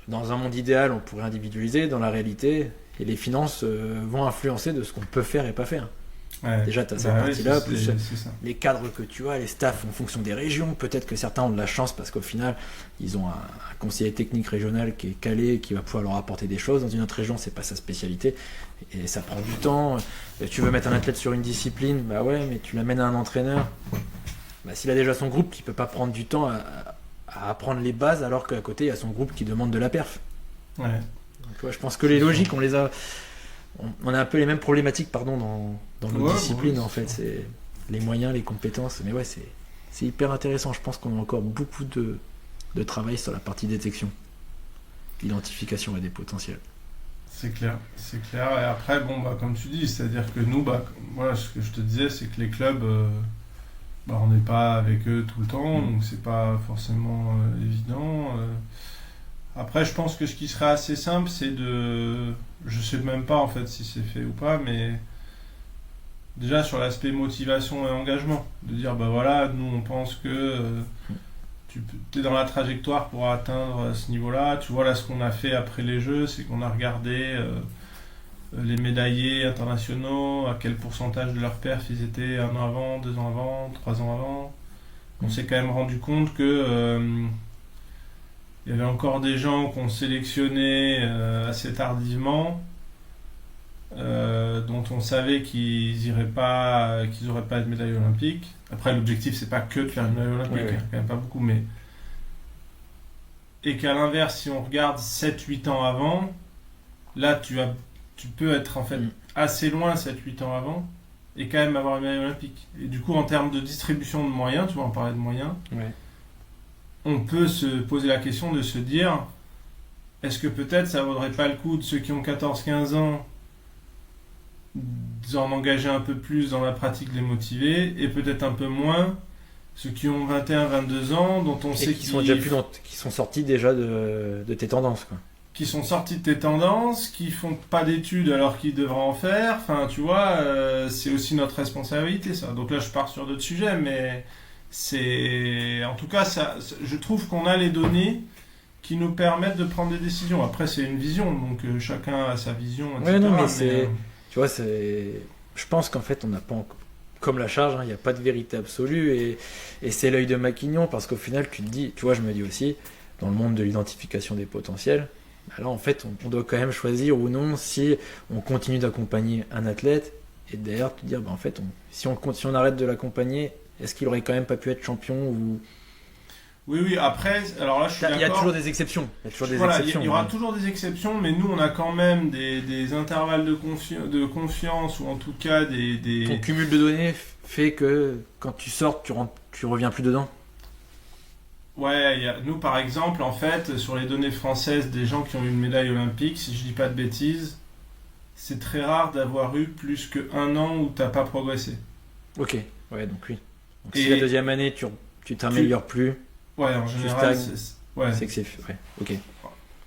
Dans un monde idéal, on pourrait individualiser. Dans la réalité, et les finances vont influencer de ce qu'on peut faire et pas faire. Ouais. Déjà, tu as cette partie-là, c'est plus ça. les cadres que tu as, les staffs en fonction des régions. Peut-être que certains ont de la chance parce qu'au final, ils ont un conseiller technique régional qui est calé, qui va pouvoir leur apporter des choses. Dans une autre région, c'est pas sa spécialité et ça prend du temps. Tu veux mettre un athlète sur une discipline, bah ouais, mais tu l'amènes à un entraîneur. Bah, s'il a déjà son groupe, il peut pas prendre du temps à apprendre les bases alors qu'à côté, il y a son groupe qui demande de la perf. Ouais. Donc, ouais, je pense que les logiques, on les a. On a un peu les mêmes problématiques dans nos disciplines en fait. C'est les moyens, les compétences. Mais ouais, c'est hyper intéressant. Je pense qu'on a encore beaucoup de travail sur la partie détection, identification des potentiels. C'est clair. Et après, comme tu dis, c'est-à-dire que nous, voilà, ce que je te disais, c'est que les clubs, on n'est pas avec eux tout le temps, donc c'est pas forcément évident. Après, je pense que ce qui serait assez simple, c'est je sais même pas en fait si c'est fait ou pas, mais déjà sur l'aspect motivation et engagement, de dire voilà, nous on pense que tu es dans la trajectoire pour atteindre ce niveau-là. Tu vois là ce qu'on a fait après les Jeux, c'est qu'on a regardé les médaillés internationaux, à quel pourcentage de leur perf ils étaient 1 an avant, 2 ans avant, 3 ans avant. On s'est quand même rendu compte que il y avait encore des gens qu'on sélectionnait assez tardivement, dont on savait qu'ils n'auraient pas de médaille olympique. Après, l'objectif, c'est pas que de faire une médaille olympique, Ouais. quand même pas beaucoup, mais. Et qu'à l'inverse, si on regarde 7-8 ans avant, là, tu peux être en fait assez loin 7-8 ans avant, et quand même avoir une médaille olympique. Et du coup, en termes de distribution de moyens, tu vois, on parlait de moyens. Ouais. On peut se poser la question de se dire, est-ce que peut-être ça vaudrait pas le coup de ceux qui ont 14-15 ans d'en engager un peu plus dans la pratique, les motiver, et peut-être un peu moins ceux qui ont 21-22 ans, dont on sait qu'ils sont déjà qui sont sortis déjà de tes tendances, quoi. Qui sont sortis de tes tendances, qui font pas d'études alors qu'ils devraient en faire. Enfin, tu vois, c'est aussi notre responsabilité, ça. Donc là, je pars sur d'autres sujets, mais en tout cas, je trouve qu'on a les données qui nous permettent de prendre des décisions. Après, c'est une vision, donc chacun a sa vision, etc. Ouais, non, mais tu vois, je pense qu'en fait, on n'a pas comme la charge, il n'y a pas de vérité absolue, et c'est l'œil de Maquignon, parce qu'au final, tu te dis, tu vois, je me dis aussi, dans le monde de l'identification des potentiels, là, en fait, on doit quand même choisir ou non si on continue d'accompagner un athlète, et d'ailleurs, te dire, en fait, si on arrête de l'accompagner, est-ce qu'il aurait quand même pas pu être champion ou... Oui, après, alors là je suis d'accord. Il y a toujours des exceptions. Il y aura toujours des exceptions, mais nous on a quand même des intervalles de confiance, ou en tout cas des... Ton cumul de données fait que quand tu sors, tu reviens plus dedans. Ouais, nous par exemple, en fait, sur les données françaises des gens qui ont eu une médaille olympique, si je dis pas de bêtises, c'est très rare d'avoir eu plus que 1 an où t'as pas progressé. Ok, ouais, donc oui. Donc si la deuxième année, tu t'améliores plus... Ouais, en général, c'est que c'est... Ouais, ok.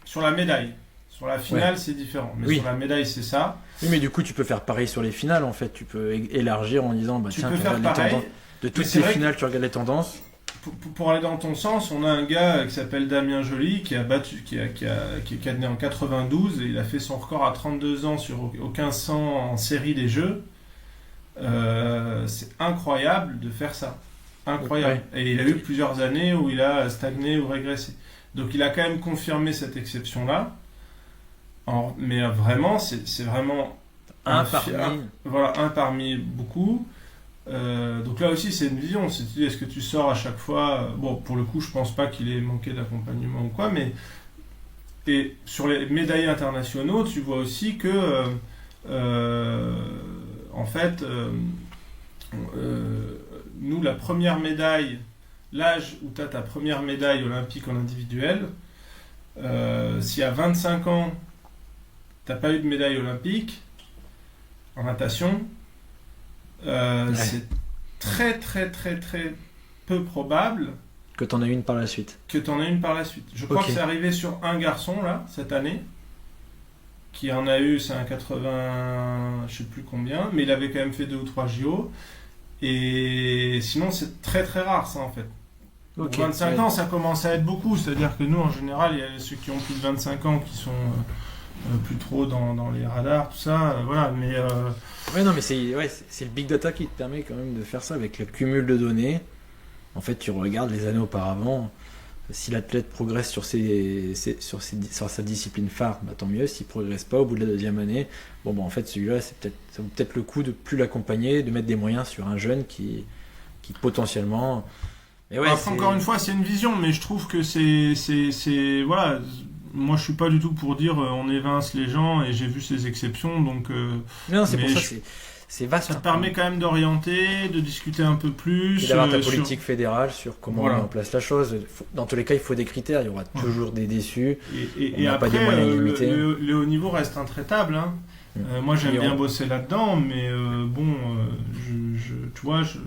Sur la médaille. Sur la finale, c'est différent. Mais sur la médaille, c'est ça. Oui, mais du coup, tu peux faire pareil sur les finales, en fait. Tu peux élargir en disant, tu peux faire pareil. De toutes ces finales, tu regardes les tendances. Pour aller dans ton sens, on a un gars qui s'appelle Damien Joly, qui est né en 92, et il a fait son record à 32 ans au 1500 en série des Jeux. C'est incroyable de faire ça. Incroyable. Ouais. Et il a eu plusieurs années où il a stagné ou régressé. Donc il a quand même confirmé cette exception-là. Mais vraiment, c'est vraiment un parmi beaucoup. Donc là aussi, c'est une vision. Est-ce que tu sors à chaque fois... Bon, pour le coup, je pense pas qu'il ait manqué d'accompagnement ou quoi, mais... Et sur les médaillés internationaux, tu vois aussi que... en fait, nous, la première médaille, l'âge où tu as ta première médaille olympique en individuel, si à 25 ans, tu n'as pas eu de médaille olympique en natation, c'est très, très, très, très peu probable que tu en aies une par la suite. Je crois que c'est arrivé sur un garçon, là, cette année, qui en a eu, c'est un 80, je sais plus combien, mais il avait quand même fait 2 ou 3 JO. Et sinon, c'est très très rare, ça, en fait. Donc, 25 ans, ça commence à être beaucoup. C'est-à-dire que nous, en général, il y a ceux qui ont plus de 25 ans qui sont plus trop dans les radars, tout ça. Voilà, mais... Ouais, non, mais c'est le big data qui te permet quand même de faire ça avec le cumul de données. En fait, tu regardes les années auparavant. Si l'athlète progresse sur sa discipline phare, bah, tant mieux. S'il ne progresse pas au bout de la 2e année, en fait, celui-là, ça vaut peut-être le coup de plus l'accompagner, de mettre des moyens sur un jeune qui potentiellement... Mais ouais, après, encore une fois, c'est une vision, mais je trouve que c'est voilà. Moi, je suis pas du tout pour dire on évince les gens, et j'ai vu ces exceptions, donc... non, c'est pour ça, c'est vaste. Ça te permet quand même d'orienter, de discuter un peu plus. Et d'avoir ta politique fédérale sur comment on met en place la chose. Dans tous les cas, il faut des critères. Il y aura toujours des déçus. Et après, pas des moyens limités. Le haut niveau reste intraitable. Hein. Moi, j'aime bien bosser là-dedans, mais tu vois, je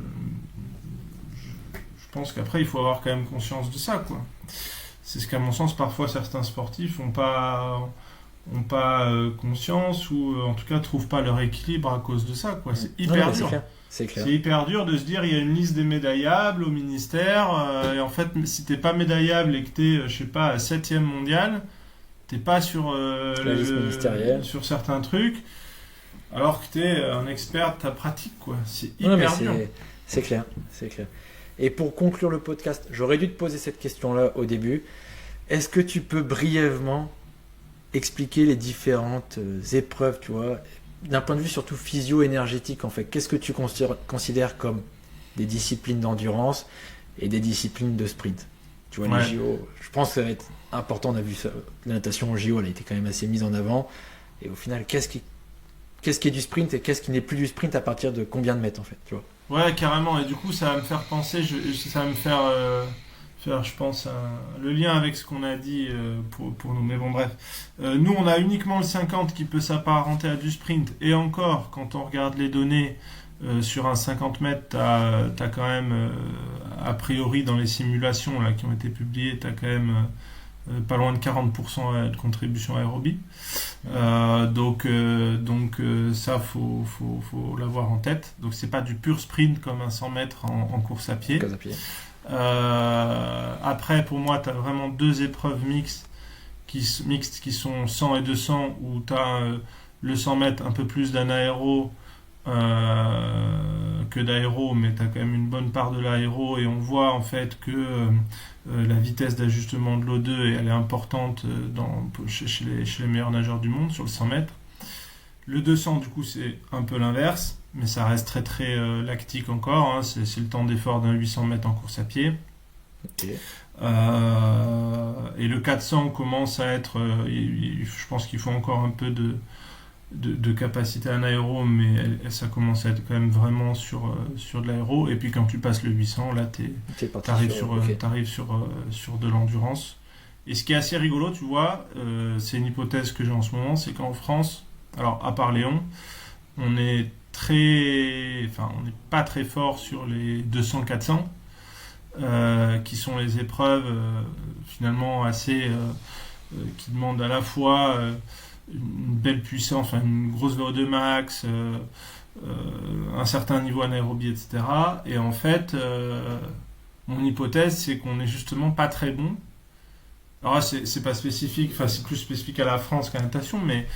pense qu'après, il faut avoir quand même conscience de ça, quoi. C'est ce qu'à mon sens, parfois, certains sportifs n'ont pas conscience, ou en tout cas trouvent pas leur équilibre à cause de ça, quoi. C'est hyper dur. C'est clair. C'est hyper dur de se dire il y a une liste des médaillables au ministère, et en fait si t'es pas médaillable et que t'es je sais pas 7e mondial, t'es pas sur la liste ministérielle, sur certains trucs, alors que t'es un expert de ta pratique, quoi. C'est hyper dur. C'est clair. Et pour conclure le podcast, j'aurais dû te poser cette question-là au début. Est-ce que tu peux brièvement expliquer les différentes épreuves, tu vois, d'un point de vue surtout physio-énergétique, en fait? Qu'est-ce que tu considères comme des disciplines d'endurance et des disciplines de sprint? Tu vois, les JO, je pense que ça va être important. On a vu ça, la natation en JO, elle a été quand même assez mise en avant. Et au final, qu'est-ce qui est du sprint et qu'est-ce qui n'est plus du sprint à partir de combien de mètres, en fait, tu vois? Ouais, carrément. Et du coup, ça va me faire penser, ça va me faire je pense, le lien avec ce qu'on a dit pour nous. Mais bon, bref. Nous, on a uniquement le 50 qui peut s'apparenter à du sprint. Et encore, quand on regarde les données, sur un 50 mètres, t'as quand même, a priori, dans les simulations là, qui ont été publiées, t'as quand même pas loin de 40% de contribution aérobie. Donc ça, faut l'avoir en tête. Donc, c'est pas du pur sprint comme un 100 mètres en course à pied. Après, pour moi, tu as vraiment 2 épreuves mixtes qui sont 100 et 200, où tu as le 100 mètres un peu plus d'anaéro que d'aéro, mais tu as quand même une bonne part de l'aéro, et on voit en fait que la vitesse d'ajustement de l'O2 elle est importante chez les meilleurs nageurs du monde sur le 100 mètres. Le 200, du coup, c'est un peu l'inverse, mais ça reste très très lactique encore, hein. C'est le temps d'effort d'un 800 mètres en course à pied. Okay. Et le 400 commence à être, je pense qu'il faut encore un peu de capacité anaéro, mais ça commence à être quand même vraiment sur de l'aéro. Et puis quand tu passes le 800, là t'arrives sur de l'endurance. Et ce qui est assez rigolo, tu vois, c'est une hypothèse que j'ai en ce moment, c'est qu'en France, alors à part Léon, on n'est pas très fort sur les 200-400, qui sont les épreuves finalement assez qui demandent à la fois une belle puissance, enfin une grosse VO2 max, un certain niveau anaérobie, etc. Et en fait, mon hypothèse, c'est qu'on n'est justement pas très bon. Alors là, c'est pas spécifique, enfin c'est plus spécifique à la France qu'à la natation, mais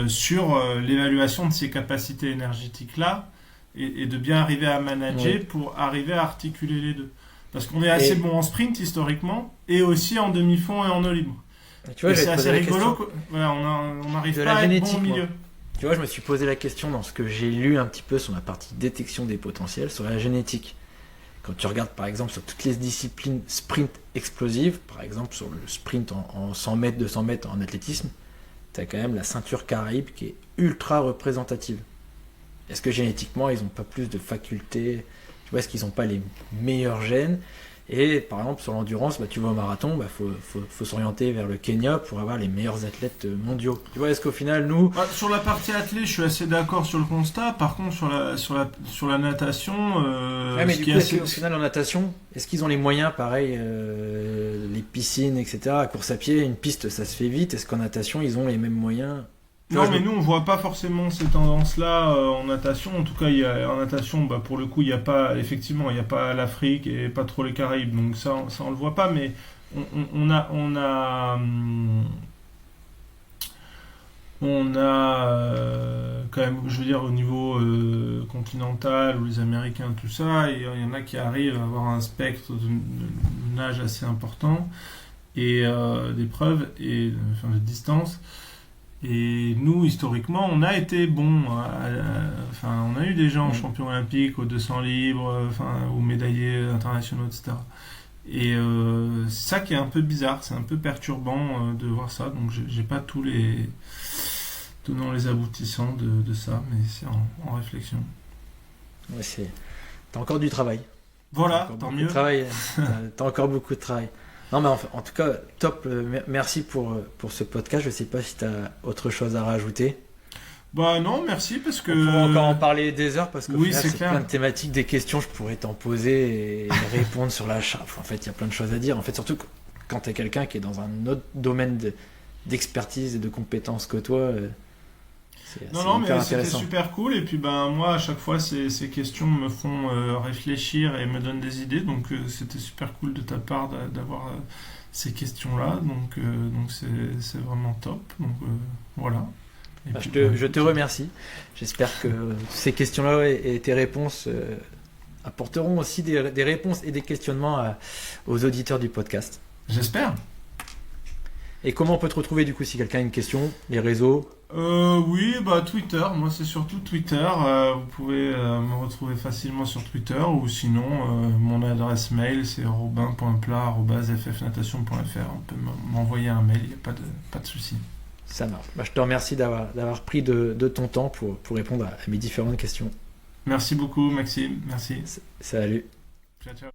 sur l'évaluation de ces capacités énergétiques-là, et de bien arriver à manager pour arriver à articuler les deux. Parce qu'on est assez bon en sprint historiquement, et aussi en demi-fond et en eau libre. Tu vois, c'est assez rigolo, on n'arrive pas à être bon au milieu. Tu vois, je me suis posé la question dans ce que j'ai lu un petit peu sur la partie détection des potentiels, sur la génétique. Quand tu regardes par exemple sur toutes les disciplines sprint explosives, par exemple sur le sprint en 100 mètres, 200 mètres en athlétisme, tu as quand même la ceinture caraïbe qui est ultra représentative. est-ce que génétiquement, ils n'ont pas plus de facultés? Tu vois, est-ce qu'ils n'ont pas les meilleurs gènes? Et par exemple, sur l'endurance, tu vas au marathon, faut s'orienter vers le Kenya pour avoir les meilleurs athlètes mondiaux. Tu vois, est-ce qu'au final, nous... Sur la partie athlète, je suis assez d'accord sur le constat. Par contre, sur la natation... mais du coup, est-ce qu'au final, en natation, est-ce qu'ils ont les moyens, pareil, les piscines, etc. À course à pied, une piste, ça se fait vite. Est-ce qu'en natation, ils ont les mêmes moyens? Non, mais nous, on voit pas forcément ces tendances-là en natation. En tout cas, en natation, pour le coup, il n'y a pas l'Afrique et pas trop les Caraïbes. Donc ça on le voit pas. Mais on a quand même, je veux dire, au niveau continental, ou les Américains, tout ça, il y en a qui arrivent à avoir un spectre de nage assez important et d'épreuves et de distance. Et nous, historiquement, on a été bons. On a eu des gens champions olympiques aux 200 libres, aux médaillés internationaux, etc. Et c'est ça qui est un peu bizarre, c'est un peu perturbant de voir ça. Donc, j'ai pas tous les tenants les aboutissants de ça, mais c'est en réflexion. Ouais, t'as encore du travail. Voilà, tant mieux. T'as encore beaucoup de travail. Non, mais en tout cas, top. Merci pour ce podcast. Je sais pas si tu as autre chose à rajouter. Non, merci parce que... On pourrait encore en parler des heures parce que oui, c'est clair. Plein de thématiques, des questions, je pourrais t'en poser et répondre sur la charte. En fait, il y a plein de choses à dire. En fait, surtout quand tu es quelqu'un qui est dans un autre domaine d'expertise et de compétences que toi, c'est mais hyper c'était intéressant. super cool. Et puis moi, à chaque fois, ces questions me font réfléchir et me donnent des idées. Donc c'était super cool de ta part d'avoir ces questions-là. Donc c'est vraiment top. Donc voilà. Je te remercie. J'espère que ces questions-là et tes réponses apporteront aussi des réponses et des questionnements aux auditeurs du podcast. J'espère. Et comment on peut te retrouver du coup si quelqu'un a une question? Les réseaux? Oui, Twitter. Moi, c'est surtout Twitter. Vous pouvez me retrouver facilement sur Twitter ou sinon, mon adresse mail, c'est robin.plat@ffnatation.fr. On peut m'envoyer un mail, il n'y a pas de souci. Ça marche. Je te remercie d'avoir pris de ton temps pour répondre à mes différentes questions. Merci beaucoup, Maxime. Merci. Salut. Ciao, ciao.